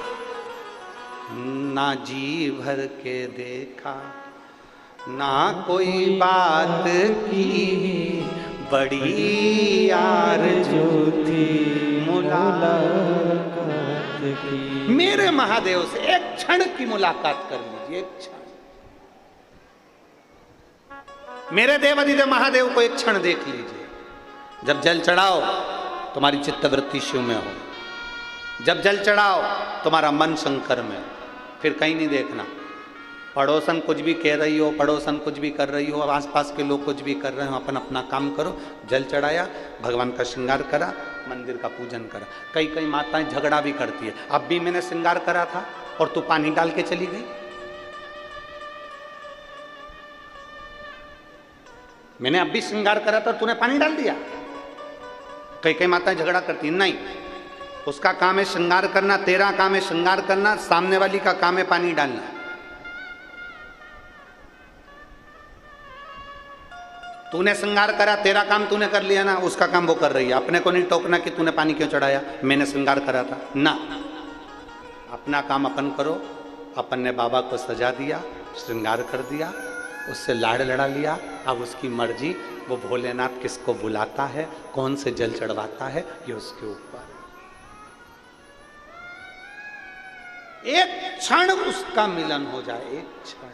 ना जी भर के देखा, ना कोई बात की, बड़ी आरज़ू थी मुलाकात की। मेरे महादेव से एक क्षण की मुलाकात कर लीजिए, एक क्षण। मेरे देवाधिदेव महादेव को एक क्षण देख लीजिए। जब जल चढ़ाओ तुम्हारी चित्तवृत्ति शिव में हो। जब जल चढ़ाओ तुम्हारा मन शंकर में हो, फिर कहीं नहीं देखना। पड़ोसन कुछ भी कह रही हो, पड़ोसन कुछ भी कर रही हो, आसपास के लोग कुछ भी कर रहे हो, अपन अपना काम करो। जल चढ़ाया, भगवान का श्रृंगार करा, मंदिर का पूजन करा। कई कई माताएं झगड़ा भी करती है, अब भी मैंने श्रृंगार करा था और तू पानी डाल के चली गई। मैंने अब भी श्रृंगार करा था, तूने पानी डाल दिया। कई कई माताएं झगड़ा करती है, नहीं, उसका काम है श्रृंगार करना, तेरा काम है श्रृंगार करना, सामने वाली का काम है पानी डालना। तूने श्रृंगार करा, तेरा काम तूने कर लिया ना, उसका काम वो कर रही है। अपने को नहीं टोकना कि तूने पानी क्यों चढ़ाया, मैंने श्रृंगार करा था ना। अपना काम अपन करो। अपन ने बाबा को सजा दिया, श्रृंगार कर दिया, उससे लाड़ लड़ा लिया। अब उसकी मर्जी, वो भोलेनाथ किसको बुलाता है, कौन से जल चढ़वाता है, ये उसके ऊपर। एक क्षण उसका मिलन हो जाए, एक क्षण,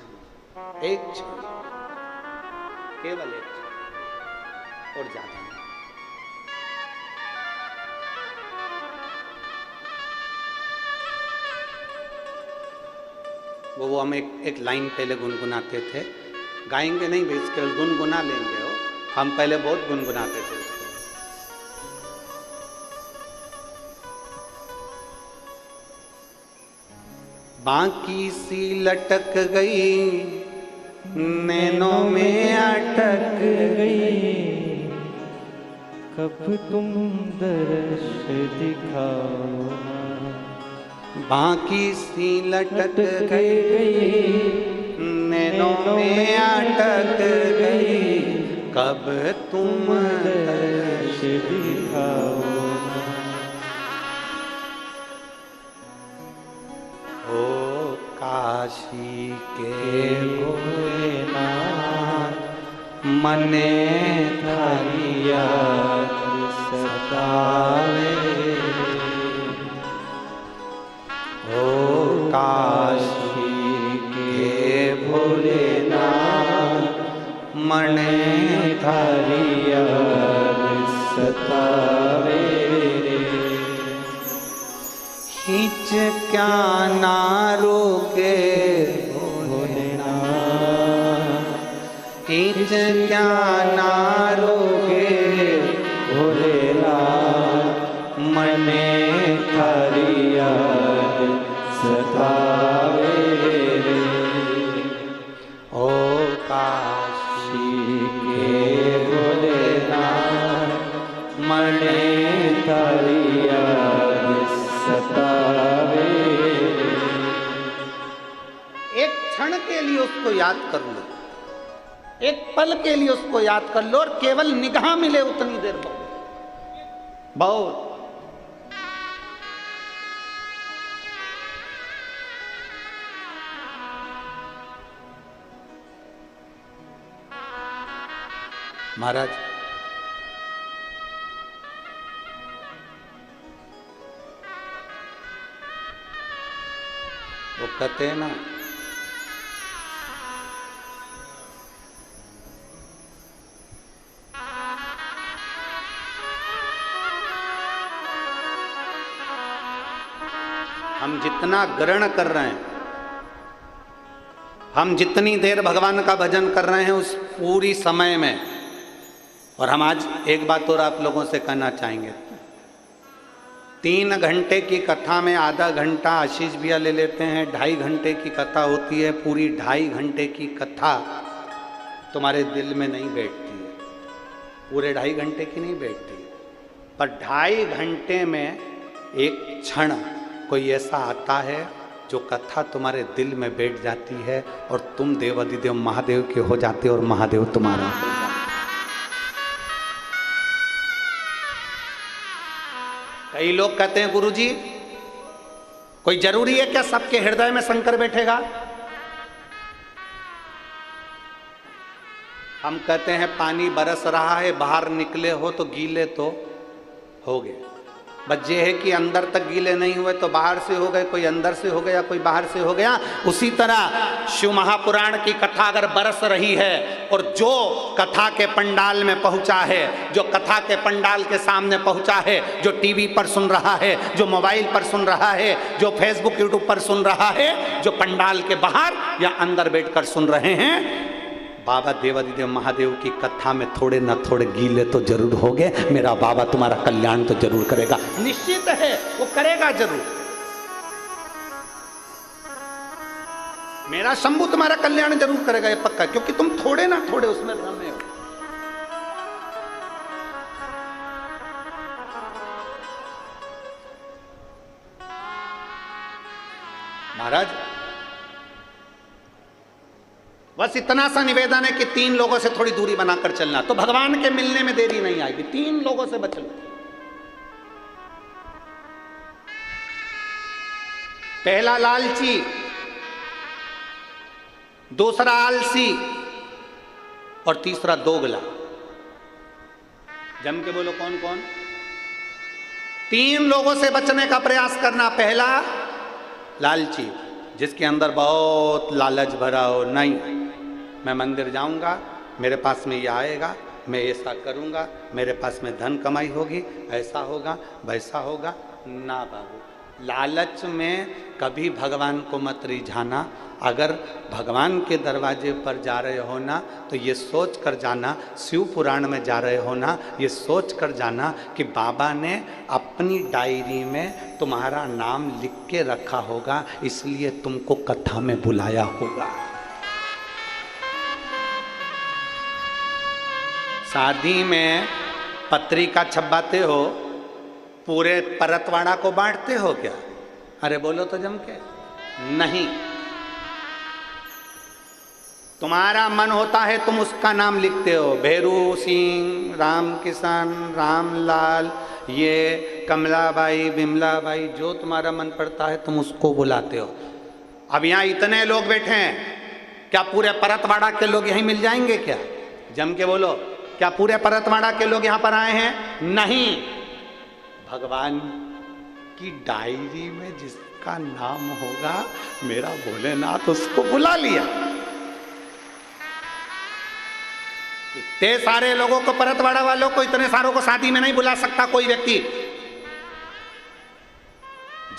एक क्षण, केवल एक क्षण, और ज्यादा नहीं। वो हम एक लाइन पहले गुनगुनाते थे, गाएंगे नहीं भाई, इसके गुनगुना लेंगे। हो हम पहले बहुत गुनगुनाते थे उसको। बाकी सी लटक गई, नैनों में अटक गई, कब तुम दर्श दिखाओ ना। बाकी सी लटक गई, नैनों में अटक गई, कब तुम दर्श दिखाओ ना। ओ काशी के भोलेनाथ, मने थारी याद सतावे। ओ काशी के भोलेनाथ, मने थारी याद सतावे। खींच क्या ना रोके भोलेनाथ, खींच क्या ना रोके भोलेनाथ, मने थारी याद सतावे। ओ काशी के भोलेनाथ, मने थारी याद सतावे। एक क्षण के लिए उसको याद कर लो, एक पल के लिए उसको याद कर लो, और केवल निगाह मिले उतनी देर बहुत। महाराज वो कहते हैं ना, हम जितना ग्रहण कर रहे हैं, हम जितनी देर भगवान का भजन कर रहे हैं उस पूरी समय में, और हम आज एक बात और आप लोगों से कहना चाहेंगे, 3 घंटे की कथा में आधा घंटा आशीष भैया ले लेते हैं, 2.5 घंटे की कथा होती है। पूरी 2.5 घंटे की कथा तुम्हारे दिल में नहीं बैठती है, पूरे 2.5 घंटे की नहीं बैठती, पर 2.5 घंटे में एक क्षण कोई ऐसा आता है जो कथा तुम्हारे दिल में बैठ जाती है, और तुम देवाधिदेव महादेव के हो जाते हो और महादेव तुम्हारा हो जाता है। कई लोग कहते हैं गुरुजी कोई जरूरी है क्या सबके हृदय में शंकर बैठेगा? हम कहते हैं पानी बरस रहा है, बाहर निकले हो तो गीले तो हो गए। बस ये है कि अंदर तक गीले नहीं हुए तो बाहर से हो गए, कोई अंदर से हो गया, कोई बाहर से हो गया। उसी तरह शिव महापुराण की कथा अगर बरस रही है और जो कथा के पंडाल में पहुंचा है, जो कथा के पंडाल के सामने पहुंचा है, जो टीवी पर सुन रहा है, जो मोबाइल पर सुन रहा है, जो फेसबुक यूट्यूब पर सुन रहा है, जो पंडाल के बाहर या अंदर बैठकर सुन रहे हैं, बाबा देवादिदेव महादेव की कथा में थोड़े ना थोड़े गीले तो जरूर होंगे। मेरा बाबा तुम्हारा कल्याण तो जरूर करेगा, निश्चित है वो करेगा जरूर। मेरा शंभू तुम्हारा कल्याण जरूर करेगा, ये पक्का, क्योंकि तुम थोड़े ना थोड़े उसमें रमे हो। महाराज बस इतना सा निवेदन है कि 3 लोगों से थोड़ी दूरी बनाकर चलना, तो भगवान के मिलने में देरी नहीं आएगी। 3 लोगों से बच लो। पहला लालची, दूसरा आलसी और तीसरा दोगला। जम के बोलो कौन कौन? 3 लोगों से बचने का प्रयास करना। पहला लालची, जिसके अंदर बहुत लालच भरा हो, नहीं मैं मंदिर जाऊंगा, मेरे पास में ये आएगा, मैं ऐसा करूंगा, मेरे पास में धन कमाई होगी, ऐसा होगा वैसा होगा। ना बाबू, लालच में कभी भगवान को मत रिझाना। अगर भगवान के दरवाजे पर जा रहे हो ना, तो ये सोच कर जाना, शिव पुराण में जा रहे हो ना, ये सोच कर जाना कि बाबा ने अपनी डायरी में तुम्हारा नाम लिख के रखा होगा, इसलिए तुमको कथा में बुलाया होगा। शादी में पत्रिका छपवाते हो, पूरे परतवाड़ा को बांटते हो क्या? अरे बोलो तो जम के। नहीं, तुम्हारा मन होता है तुम उसका नाम लिखते हो, भैरू सिंह, राम किशन, रामलाल, ये कमलाबाई, बिमलाबाई, जो तुम्हारा मन पड़ता है तुम उसको बुलाते हो। अब यहाँ इतने लोग बैठे हैं, क्या पूरे परतवाड़ा के लोग यहीं मिल जाएंगे क्या? जम के बोलो, क्या पूरे परतवाड़ा के लोग यहाँ पर आए हैं? नहीं, भगवान की डायरी में जिसका नाम होगा, मेरा भोलेनाथ उसको बुला लिया। इतने सारे लोगों को, परतवाड़ा वालों को, इतने सारों को शादी में नहीं बुला सकता कोई व्यक्ति।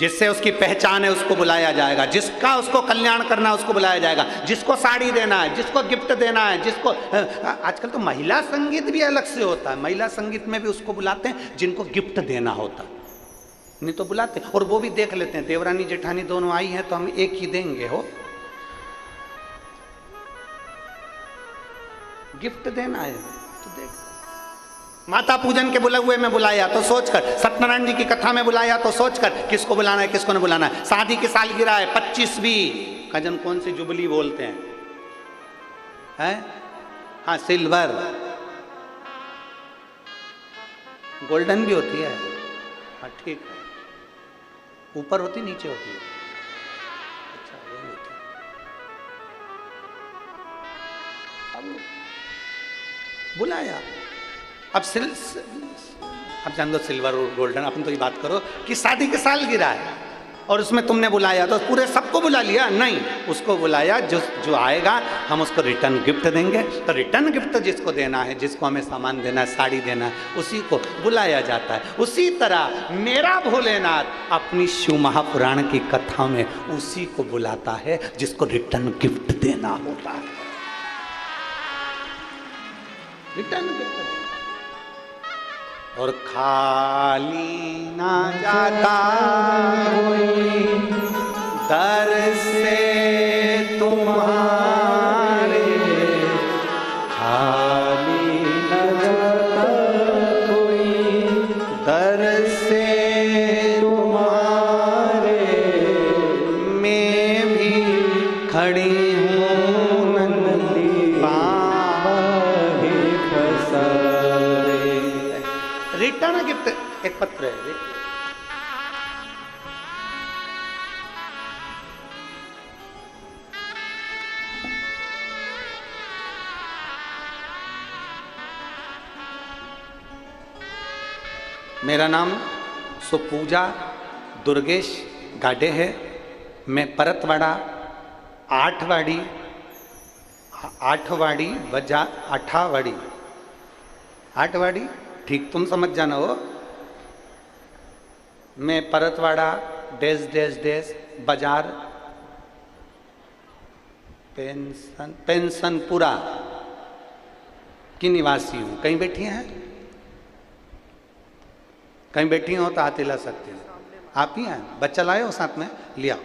जिससे उसकी पहचान है उसको बुलाया जाएगा, जिसका उसको कल्याण करना है उसको बुलाया जाएगा, जिसको साड़ी देना है, जिसको गिफ्ट देना है, जिसको आजकल तो महिला संगीत भी अलग से होता है, महिला संगीत में भी उसको बुलाते हैं जिनको गिफ्ट देना होता, नहीं तो बुलाते। और वो भी देख लेते हैं, देवरानी जेठानी दोनों आई हैं तो हम एक ही देंगे, हो गिफ्ट देना है तो देख। माता पूजन के बुलाए में बुलाया तो सोचकर, सत्यनारायण जी की कथा में बुलाया तो सोचकर, किसको बुलाना है किसको नहीं बुलाना है। शादी की सालगिरह है, 25वीं कजन, कौन सी जुबली बोलते हैं? हाँ, सिल्वर, गोल्डन भी होती है। हाँ ठीक है, ऊपर होती नीचे होती है? अच्छा, वही होती है। अब बुलाया, अब जान दो सिल्वर और गोल्डन, अपन तो ये बात करो कि शादी की सालगिरह है और उसमें तुमने बुलाया तो पूरे सबको बुला लिया? नहीं, उसको बुलाया जो आएगा हम उसको रिटर्न गिफ्ट देंगे। तो रिटर्न गिफ्ट जिसको देना है, जिसको हमें सामान देना है, साड़ी देना है, उसी को बुलाया जाता है। उसी तरह मेरा भोलेनाथ अपनी शिव महापुराण की कथा में उसी को बुलाता है जिसको रिटर्न गिफ्ट देना होता है। Return gift. और खाली ना जाता कोई दर से तुम्हारे, खाली ना जाता कोई दर से तुम्हारे, मैं भी खड़ी हूँ नंदी बाहे खसारे। रिटर्न गिफ्ट एक पत्र है। मेरा नाम सो पूजा दुर्गेश गाडे है। मैं परतवाड़ा आठवाड़ी ठीक तुम समझ जाना हो। मैं परतवाड़ा डेस डेस डेस बाजार पेंशनपुरा की निवासी हूँ। कहीं बैठी हैं? कहीं बैठी हो तो हाथ हिला सकते हैं। आप ही हैं? बच्चा लाए हो साथ में? लिया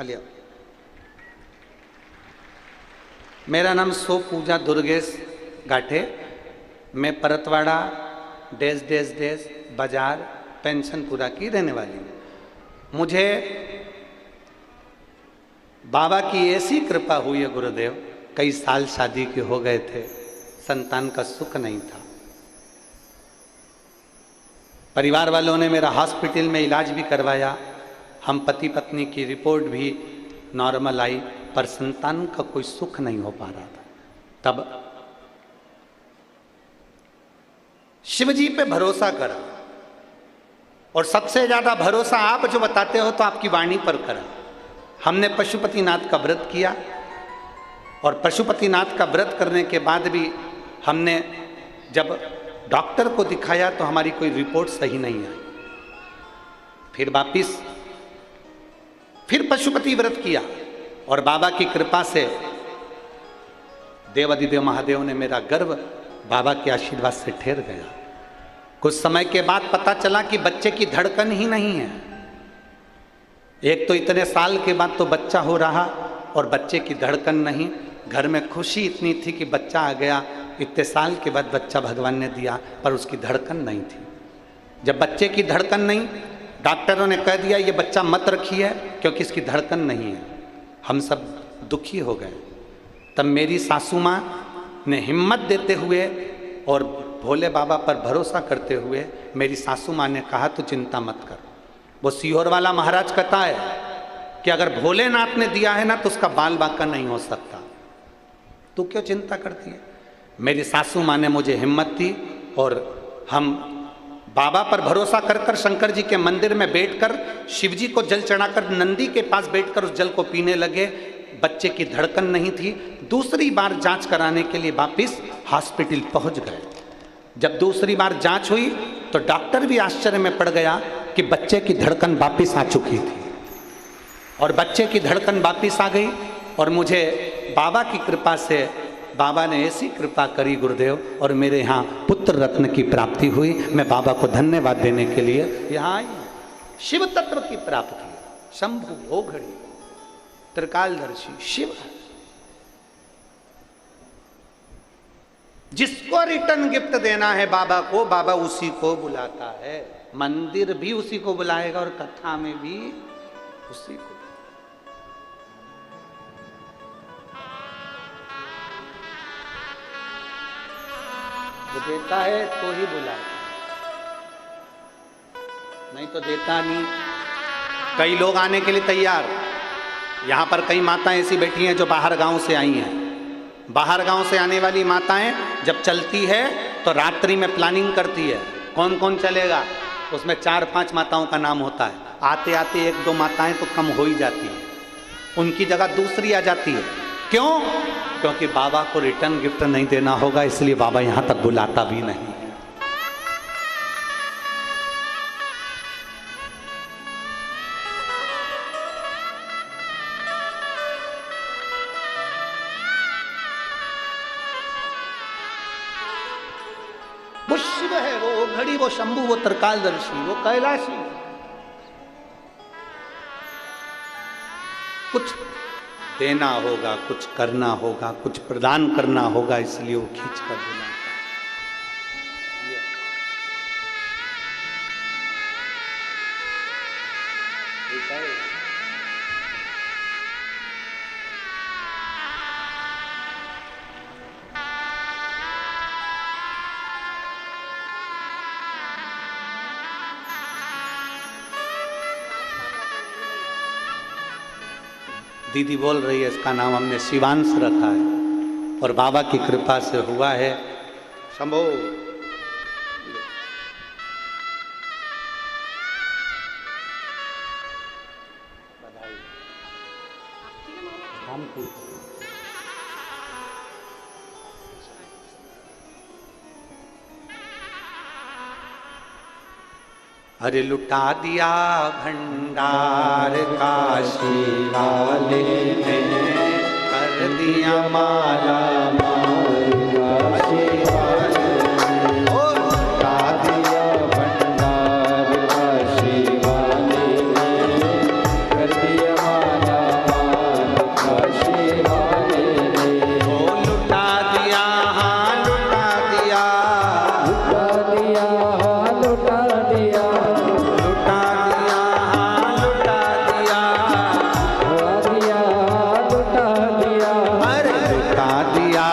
लिया। मेरा नाम सो पूजा दुर्गेश गाठे। मैं परतवाड़ा डेस डेस डेस बाजार पेंशनपुरा की रहने वाली हूँ। मुझे बाबा की ऐसी कृपा हुई है गुरुदेव, कई साल शादी के हो गए थे, संतान का सुख नहीं था। परिवार वालों ने मेरा हॉस्पिटल में इलाज भी करवाया, हम पति पत्नी की रिपोर्ट भी नॉर्मल आई, पर संतान का कोई सुख नहीं हो पा रहा था। तब शिव जी पे भरोसा करा, और सबसे ज्यादा भरोसा आप जो बताते हो तो आपकी वाणी पर करा। हमने पशुपतिनाथ का व्रत किया, और पशुपतिनाथ का व्रत करने के बाद भी हमने जब डॉक्टर को दिखाया तो हमारी कोई रिपोर्ट सही नहीं आई। फिर वापिस फिर पशुपति व्रत किया, और बाबा की कृपा से देवाधिदेव महादेव ने मेरा गर्भ बाबा के आशीर्वाद से ठहर गया। कुछ समय के बाद पता चला कि बच्चे की धड़कन ही नहीं है। एक तो इतने साल के बाद तो बच्चा हो रहा और बच्चे की धड़कन नहीं। घर में खुशी इतनी थी कि बच्चा आ गया, इतने साल के बाद बच्चा भगवान ने दिया, पर उसकी धड़कन नहीं थी। जब बच्चे की धड़कन नहीं, डॉक्टरों ने कह दिया ये बच्चा मत रखिए क्योंकि इसकी धड़कन नहीं है। हम सब दुखी हो गए। तब मेरी सासू माँ ने हिम्मत देते हुए और भोले बाबा पर भरोसा करते हुए मेरी सासू माँ ने कहा तू चिंता मत कर। वो सीहोर वाला महाराज कहता है कि अगर भोलेनाथ ने दिया है ना तो उसका बाल बांका नहीं हो सकता, तू क्यों चिंता करती है। मेरी सासू माँ ने मुझे हिम्मत दी, और हम बाबा पर भरोसा कर कर शंकर जी के मंदिर में बैठकर शिव जी को जल चढ़ाकर नंदी के पास बैठकर उस जल को पीने लगे। बच्चे की धड़कन नहीं थी। दूसरी बार जांच कराने के लिए वापिस हॉस्पिटल पहुंच गए। जब दूसरी बार जांच हुई तो डॉक्टर भी आश्चर्य में पड़ गया कि बच्चे की धड़कन वापिस आ चुकी थी, और बच्चे की धड़कन वापिस आ गई। और मुझे बाबा की कृपा से, बाबा ने ऐसी कृपा करी गुरुदेव, और मेरे यहाँ पुत्र रत्न की प्राप्ति हुई। मैं बाबा को धन्यवाद देने के लिए यहाँ आई। शिव तत्व की प्राप्ति, शंभु भोगड़ी त्रिकालदर्शी शिव, जिसको रिटर्न गिफ्ट देना है बाबा को, बाबा उसी को बुलाता है। मंदिर भी उसी को बुलाएगा और कथा में भी उसी को। वो देता है तो ही बुलाएगा, नहीं तो देता नहीं। कई लोग आने के लिए तैयार, यहाँ पर कई माताएं ऐसी बैठी हैं जो बाहर गांव से आई हैं। बाहर गांव से आने वाली माताएं जब चलती है तो रात्रि में प्लानिंग करती है कौन कौन चलेगा। उसमें 4-5 माताओं का नाम होता है। आते आते 1-2 माताएं तो कम हो ही जाती है, उनकी जगह दूसरी आ जाती है। क्यों? क्योंकि बाबा को रिटर्न गिफ्ट नहीं देना होगा, इसलिए बाबा यहाँ तक बुलाता भी नहीं। वो शिव है, वो घड़ी, वो शंभु, वो त्रिकालदर्शी, वो कैलाशी। कुछ देना होगा, कुछ करना होगा, कुछ प्रदान करना होगा, इसलिए वो खींच कर बुलाता है। दीदी बोल रही है इसका नाम हमने शिवांश रखा है, और बाबा की कृपा से हुआ है। शंभो अरे लुटा दिया भंडार काशी वाले ने, कर दिया माला माल काशी वाले ने। लुटा दिया भंडार काशी वाले ने, कर दिया माला माल काशी वाले ने। ओ लुटा दिया, हाँ लुटा दिया, लुटा दिया लुटा दिया, लुटा दिया, हाँ लुटा दिया, लुटा दिया लुटा दिया, अरे लुटा दिया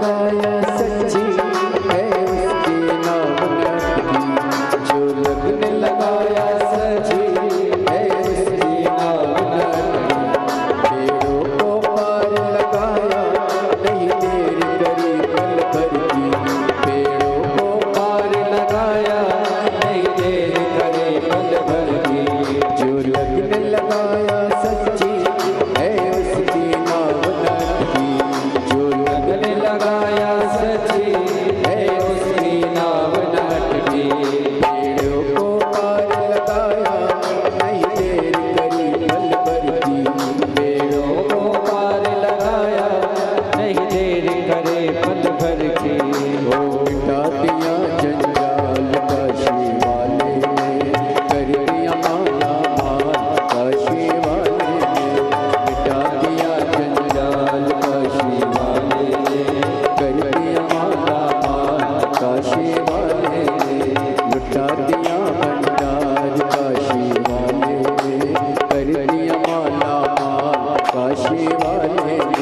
लगाया सच्ची है उसकी नाम नटकी, जो लगन लगाया सच्ची है उसकी नाम नटकी। पेड़ों को पार लगाया नहीं देर करी पल भर की, पेड़ों को पार लगाया नहीं देर करे पल भर की। जो लगन लगाया सच्ची है उसकी नाम नटकी, जो लगन लगाया सच्ची है उसकी नाम नटकी। पेड़ों को पार लगाया नहीं देर करी पल भर की, पेड़ों को पार लगाया नहीं देर करे पल भर की। ओ मिटा दिया जंजाल काशी वाले ने, कर दिया माला माल काशी वाले ने। मिटा दिया जंजाल काशी वाले ने, कर दिया माला माल काशी वाले ने। लुटा दिया भंडार काशी वाले ने, कर दिया माला माल काशी वाले ने।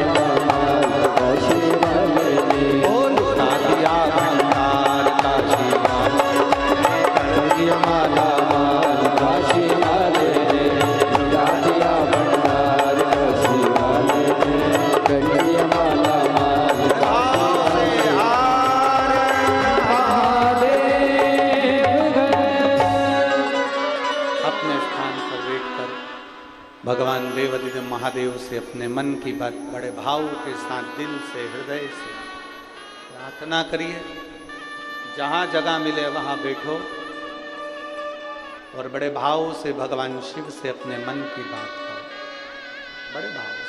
माला माल काशी वाले ने लुटा दिया भंडार काशी वाले ने कर दिया माला माल काशी वाले ने लुटा दिया भंडार काशी वाले ने कर दिया माला माल अपने स्थान पर बैठकर भगवान देवाधिदेव महादेव से अपने मन की बात बड़े भाव के साथ दिल से हृदय से प्रार्थना करिए। जहाँ जगह मिले वहाँ बैठो और बड़े भाव से भगवान शिव से अपने मन की बात करो, बड़े भाव से।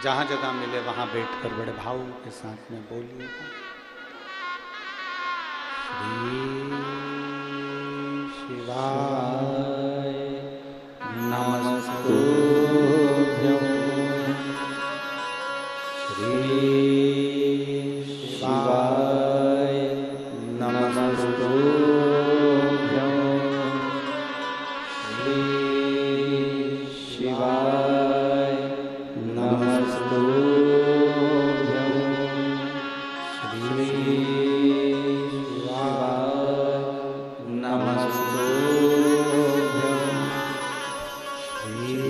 जहाँ जगह मिले वहाँ बैठकर बड़े भाव के साथ में बोलिएगा। श्री शिवाय नमस्तुभ्यं। श्री शिवाय नमस्तुभ्यं। श्री शिवाय नमस्तुभ्यं। श्री शिवाय नमस्तुभ्यं। श्री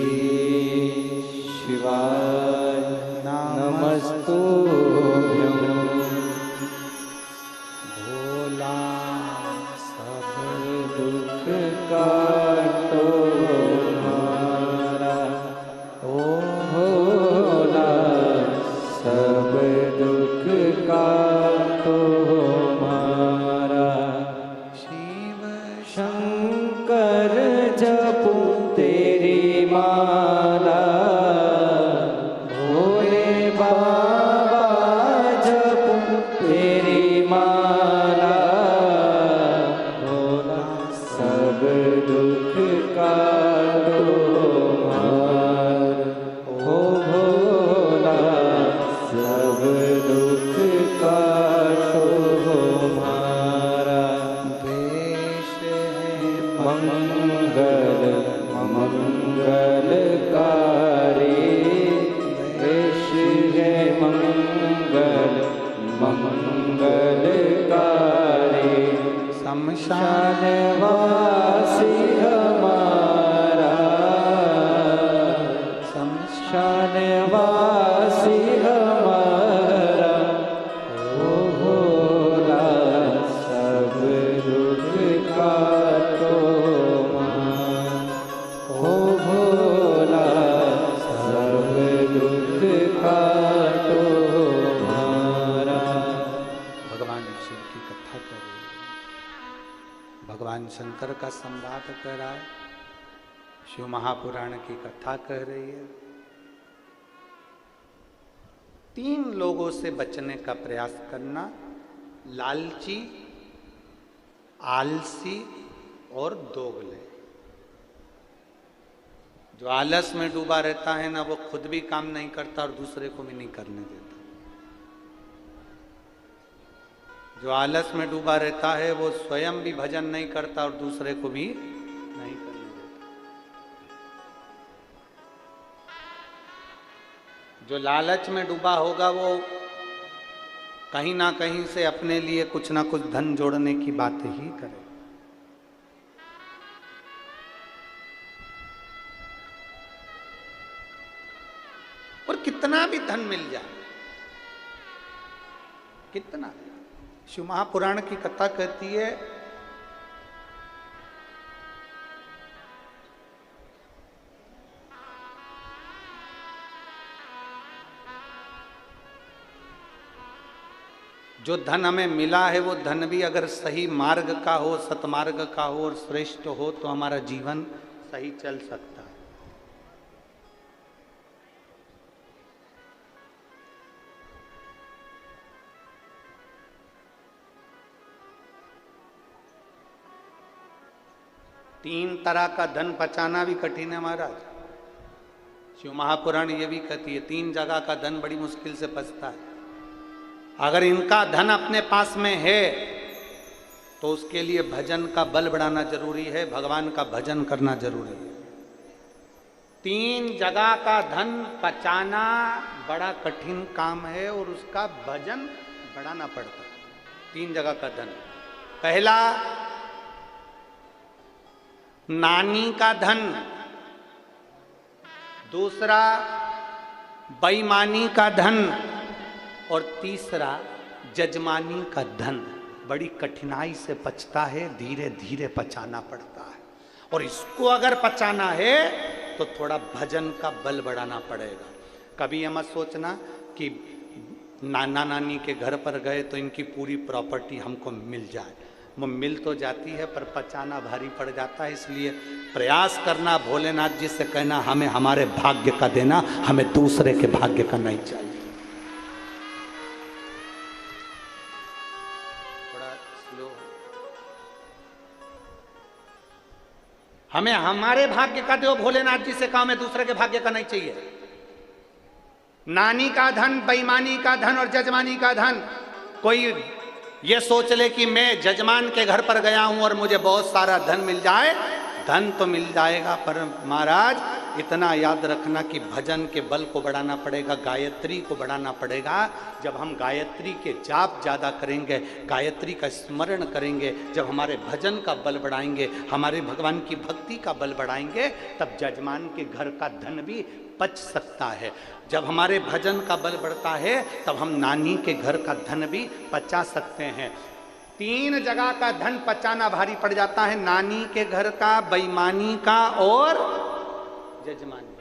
शिवाय नमस्तुभ्यं। भोला सब दुख काटो हमारा, ओ भोला सब दुख काटो हमारा। शिव शंकर जपू तेरी माला, भोले बाबा जपू तेरी माला। भोला सब दुख काटो हमारा, ओ भोला सब दुख काटो हमारा। देश है मंगल मंगलकारी, देश है मंगल मंगलकारी। शमशान शानवासी हमारा, शमशान शानवासी हमारा। ओ भोला सब दुख काटो हमारा, ओ भोला सब दुख काटो हमारा। भगवान शिव की कथा कर रही है, भगवान शंकर का संवाद कर रहा है, शिव महापुराण की कथा कह रही है। 3 लोगों से बचने का प्रयास करना, लालची, आलसी और दोगले। जो आलस में डूबा रहता है ना, वो खुद भी काम नहीं करता और दूसरे को भी नहीं करने देता। जो आलस में डूबा रहता है वो स्वयं भी भजन नहीं करता और दूसरे को भी नहीं करने देता। जो लालच में डूबा होगा वो कहीं ना कहीं से अपने लिए कुछ ना कुछ धन जोड़ने की बातें ही करे। और कितना भी धन मिल जाए, कितना, शिव महापुराण की कथा कहती है जो धन हमें मिला है वो धन भी अगर सही मार्ग का हो, सतमार्ग का हो और श्रेष्ठ हो तो हमारा जीवन सही चल सकता है। तीन तरह का धन बचाना भी कठिन है महाराज। शिव महापुराण ये भी कहती है 3 जगह का धन बड़ी मुश्किल से पचता है। अगर इनका धन अपने पास में है तो उसके लिए भजन का बल बढ़ाना जरूरी है, भगवान का भजन करना जरूरी है। 3 जगह का धन पचाना बड़ा कठिन काम है और उसका भजन बढ़ाना पड़ता है। 3 जगह का धन, पहला नानी का धन, दूसरा बेईमानी का धन और तीसरा जजमानी का धन। बड़ी कठिनाई से पचता है, धीरे धीरे पचाना पड़ता है। और इसको अगर पचाना है तो थोड़ा भजन का बल बढ़ाना पड़ेगा। कभी ये मत सोचना कि नाना नानी के घर पर गए तो इनकी पूरी प्रॉपर्टी हमको मिल जाए। वो मिल तो जाती है पर पचाना भारी पड़ जाता है। इसलिए प्रयास करना, भोलेनाथ जी से कहना हमें हमारे भाग्य का देना, हमें दूसरे के भाग्य का नहीं चाहिए। थोड़ा स्लो, हमें हमारे भाग्य का दो, भोलेनाथ जी से कहा हमें दूसरे के भाग्य का नहीं चाहिए। नानी का धन, बेईमानी का धन और जजमानी का धन। कोई ये सोच ले कि मैं जजमान के घर पर गया हूं और मुझे बहुत सारा धन मिल जाए। धन तो मिल जाएगा पर महाराज इतना याद रखना कि भजन के बल को बढ़ाना पड़ेगा, गायत्री को बढ़ाना पड़ेगा। जब हम गायत्री के जाप ज़्यादा करेंगे, गायत्री का स्मरण करेंगे, जब हमारे भजन का बल बढ़ाएंगे, हमारे भगवान की भक्ति का बल बढ़ाएंगे, तब जजमान के घर का धन भी पच सकता है। जब हमारे भजन का बल बढ़ता है तब हम नानी के घर का धन भी पचा सकते हैं। 3 जगह का धन पचाना भारी पड़ जाता है, नानी के घर का, बेईमानी का और जजमानी।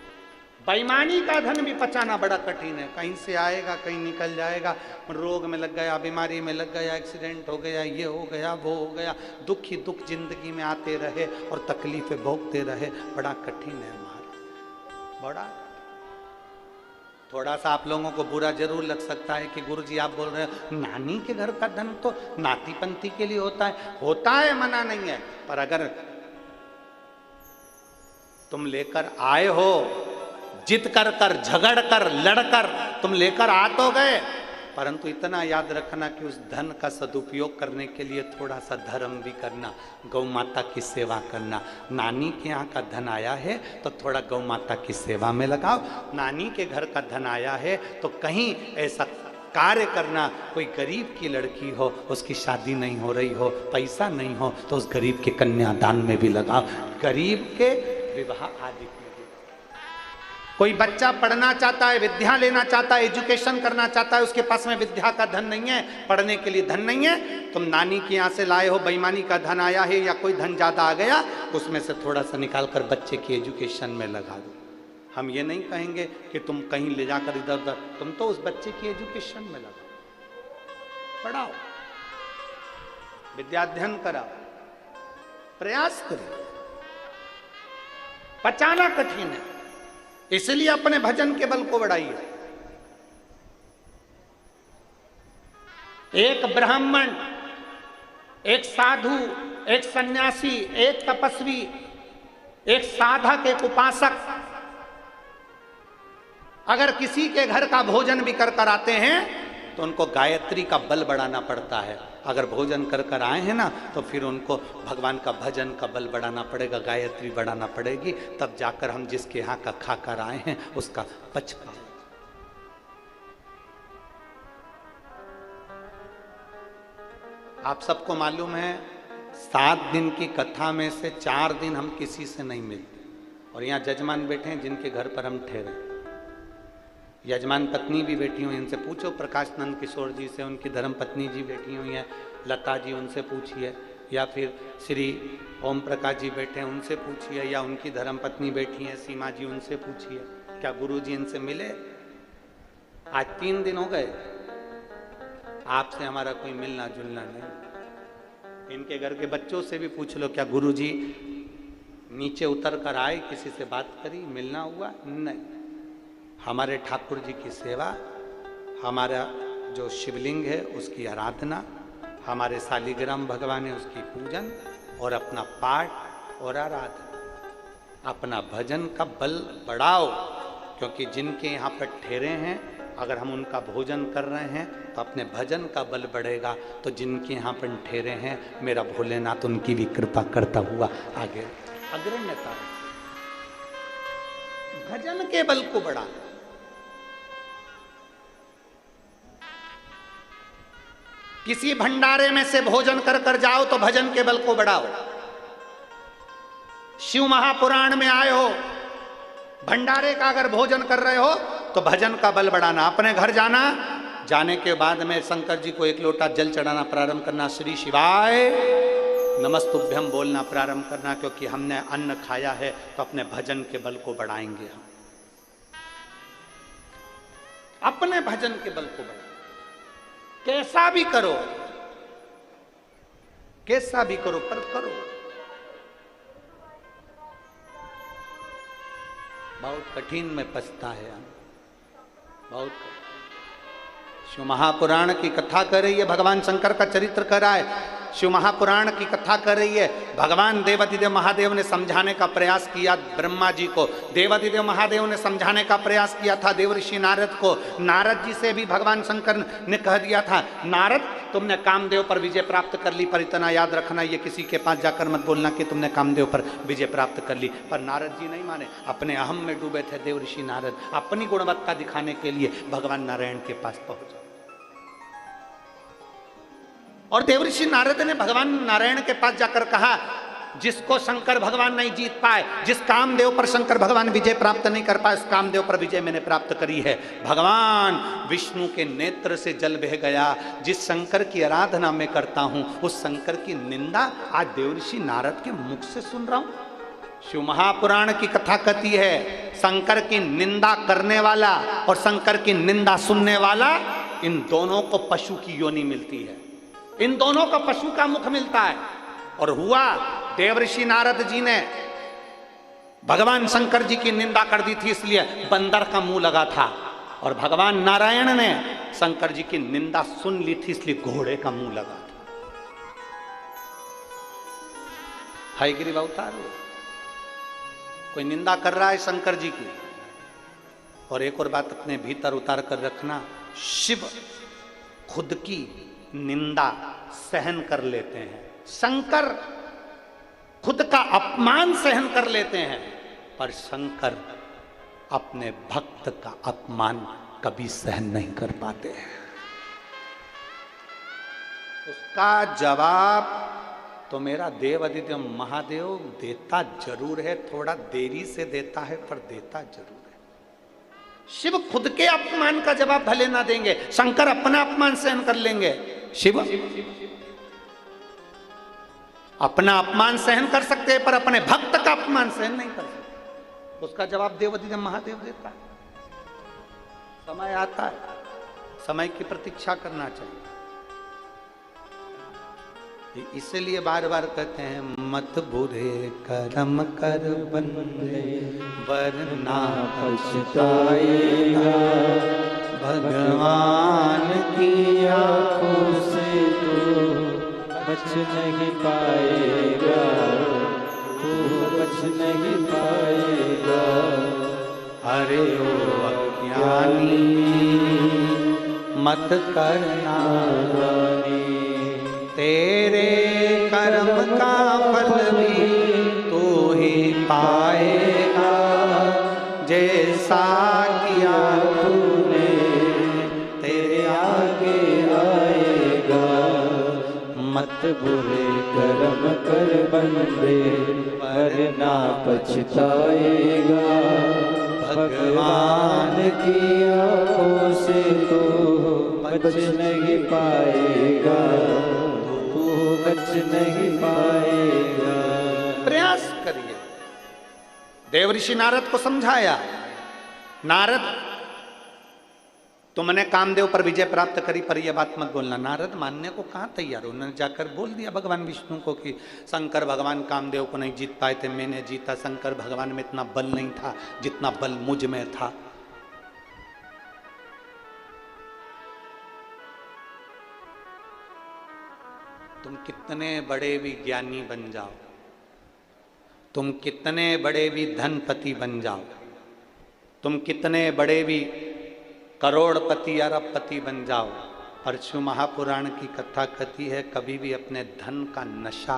बेईमानी का धन भी पचाना बड़ा कठिन है। कहीं से आएगा, कहीं निकल जाएगा, रोग में लग गया, बीमारी में लग गया, एक्सीडेंट हो गया, ये हो गया, वो हो गया, दुख ही दुख जिंदगी में आते रहे और तकलीफें भोगते रहे। बड़ा कठिन है हमारा, बड़ा। थोड़ा सा आप लोगों को बुरा जरूर लग सकता है कि गुरुजी आप बोल रहे हो नानी के घर का धन तो नाती पंथी के लिए होता है, मना नहीं है। पर अगर तुम लेकर आए हो, जिद कर कर, झगड़ कर, लड़कर तुम लेकर आ तो गए, परंतु इतना याद रखना कि उस धन का सदुपयोग करने के लिए थोड़ा सा धर्म भी करना, गौ माता की सेवा करना। नानी के यहाँ का धन आया है तो थोड़ा गौ माता की सेवा में लगाओ। नानी के घर का धन आया है तो कहीं ऐसा कार्य करना, कोई गरीब की लड़की हो, उसकी शादी नहीं हो रही हो, पैसा नहीं हो, तो उस गरीब के कन्यादान में भी लगाओ, गरीब के विवाह आदि। कोई बच्चा पढ़ना चाहता है, विद्या लेना चाहता है, एजुकेशन करना चाहता है, उसके पास में विद्या का धन नहीं है, पढ़ने के लिए धन नहीं है, तुम नानी के यहाँ से लाए हो, बेईमानी का धन आया है या कोई धन ज़्यादा आ गया, उसमें से थोड़ा सा निकाल कर बच्चे की एजुकेशन में लगा दो। हम ये नहीं कहेंगे कि तुम कहीं ले जाकर इधर उधर, तुम तो उस बच्चे की एजुकेशन में लगाओ, पढ़ाओ, विद्याध्ययन कराओ, प्रयास करो। पचाना कठिन है, इसलिए अपने भजन के बल को बढ़ाइए। एक ब्राह्मण, एक साधु, एक सन्यासी, एक तपस्वी, एक साधक, एक उपासक अगर किसी के घर का भोजन भी कर कर आते हैं तो उनको गायत्री का बल बढ़ाना पड़ता है। अगर भोजन कर कर आए हैं ना तो फिर उनको भगवान का भजन का बल बढ़ाना पड़ेगा, गायत्री बढ़ाना पड़ेगी, तब जाकर हम जिसके यहाँ का खा कर आए हैं उसका पच पाए। आप सबको मालूम है 7 दिन की कथा में से 4 दिन हम किसी से नहीं मिलते, और यहाँ जजमान बैठे हैं जिनके घर पर हम ठहरे, यजमान पत्नी भी बैठी हुई, इनसे पूछो, प्रकाश नंद किशोर जी से, उनकी धर्म पत्नी जी बैठी हुई हैं, लता जी उनसे पूछिए, या फिर श्री ओम प्रकाश जी बैठे हैं उनसे पूछिए, या उनकी धर्म पत्नी बैठी हैं सीमा जी, उनसे पूछिए क्या गुरु जी इनसे मिले। आज 3 दिन हो गए आपसे हमारा कोई मिलना जुलना नहीं। इनके घर के बच्चों से भी पूछ लो क्या गुरु जी नीचे उतर कर आए, किसी से बात करी, मिलना हुआ? नहीं। हमारे ठाकुर जी की सेवा, हमारा जो शिवलिंग है उसकी आराधना, हमारे शालिग्राम भगवान है उसकी पूजन, और अपना पाठ और आराधना, अपना भजन का बल बढ़ाओ, क्योंकि जिनके यहाँ पर ठहरे हैं, अगर हम उनका भोजन कर रहे हैं तो अपने भजन का बल बढ़ेगा। तो जिनके यहाँ पर ठहरे हैं, मेरा भोलेनाथ उनकी भी कृपा करता हुआ आगे अग्रण्यता, भजन के बल को बढ़ा। किसी भंडारे में से भोजन कर कर जाओ तो भजन के बल को बढ़ाओ। शिव महापुराण में आए हो, भंडारे का अगर भोजन कर रहे हो तो भजन का बल बढ़ाना। अपने घर जाना, जाने के बाद में शंकर जी को एक लोटा जल चढ़ाना प्रारंभ करना, श्री शिवाय नमस्तुभ्यम बोलना प्रारंभ करना, क्योंकि हमने अन्न खाया है तो अपने भजन के बल को बढ़ाएंगे हम। अपने भजन के बल को बढ़ाएंगे। कैसा भी करो, कैसा भी करो, पर करो। बहुत कठिन में पछता है, बहुत। शिव महापुराण की कथा कर रही है, भगवान शंकर का चरित्र कर रहा है। शिव महापुराण की कथा कर रही है। भगवान देवाधिदेव महादेव ने समझाने का प्रयास किया ब्रह्मा जी को, देवाधिदेव महादेव ने समझाने का प्रयास किया था देवऋषि नारद को। नारद जी से भी भगवान शंकर ने कह दिया था, नारद तुमने कामदेव पर विजय प्राप्त कर ली, पर इतना याद रखना, ये किसी के पास जाकर मत बोलना कि तुमने कामदेव पर विजय प्राप्त कर ली। पर नारद जी नहीं माने, अपने अहम में डूबे थे देवऋषि नारद। अपनी गुणवत्ता दिखाने के लिए भगवान नारायण के पास पहुंचे, और देवऋषि नारद ने भगवान नारायण के पास जाकर कहा, जिसको शंकर भगवान नहीं जीत पाए, जिस कामदेव पर शंकर भगवान विजय प्राप्त नहीं कर पाए, उस कामदेव पर विजय मैंने प्राप्त करी है। भगवान विष्णु के नेत्र से जल बह गया। जिस शंकर की आराधना मैं करता हूं, उस शंकर की निंदा आज देवऋषि नारद के मुख से सुन रहा हूं। शिव महापुराण की कथा कहती है, शंकर की निंदा करने वाला और शंकर की निंदा सुनने वाला, इन दोनों को पशु की योनि मिलती है, इन दोनों का पशु का मुख मिलता है। और हुआ, देवऋषि नारद जी ने भगवान शंकर जी की निंदा कर दी थी, इसलिए बंदर का मुंह लगा था। और भगवान नारायण ने शंकर जी की निंदा सुन ली थी, इसलिए घोड़े का मुंह लगा था। हयग्रीव अवतार हुआ, कोई निंदा कर रहा है शंकर जी की। और एक और बात अपने भीतर उतार कर रखना, शिव खुद की निंदा सहन कर लेते हैं, शंकर खुद का अपमान सहन कर लेते हैं, पर शंकर अपने भक्त का अपमान कभी सहन नहीं कर पाते हैं। उसका जवाब तो मेरा देवाधिदेव महादेव देता जरूर है, थोड़ा देरी से देता है, पर देता जरूर है। शिव खुद के अपमान का जवाब भले ना देंगे, शंकर अपना अपमान सहन कर लेंगे। शिव अपना अपमान सहन कर सकते हैं, पर अपने भक्त का अपमान सहन नहीं कर सकते। उसका जवाब देवाधिदेव महादेव देता है। समय आता है, समय की प्रतीक्षा करना चाहिए। इसलिए बार बार कहते हैं, मत बुरे कर्म कर बंदे वरना पछताएगा, भगवान की आंखों से तू बच नहीं पाएगा, तू बच नहीं पाएगा। अरे ओ अज्ञानी मत करना रानी, तेरे कर्म का फल भी तू ही पाएगा, जैसा किया तूने तेरे आगे आएगा। मत बुरे कर्म कर बंदे वरना पछताएगा, भगवान की आंखों से तू बच नहीं पाएगा, तू बच नहीं पाएगा। प्रयास करिए। देवऋषि नारद को समझाया, नारद तुमने कामदेव पर विजय प्राप्त करी, पर यह बात मत बोलना। नारद मानने को कहाँ तैयार, उन्होंने जाकर बोल दिया भगवान विष्णु को कि शंकर भगवान कामदेव को नहीं जीत पाए थे, मैंने जीता। शंकर भगवान में इतना बल नहीं था जितना बल मुझ में था। तुम कितने बड़े भी ज्ञानी बन जाओ, तुम कितने बड़े भी धनपति बन जाओ, तुम कितने बड़े भी करोड़पति अरबपति बन जाओ, परशु महापुराण की कथा कहती है कभी भी अपने धन का नशा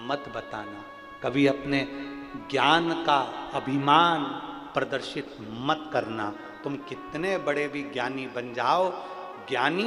मत बताना, कभी अपने ज्ञान का अभिमान प्रदर्शित मत करना। तुम कितने बड़े भी ज्ञानी बन जाओ, ज्ञानी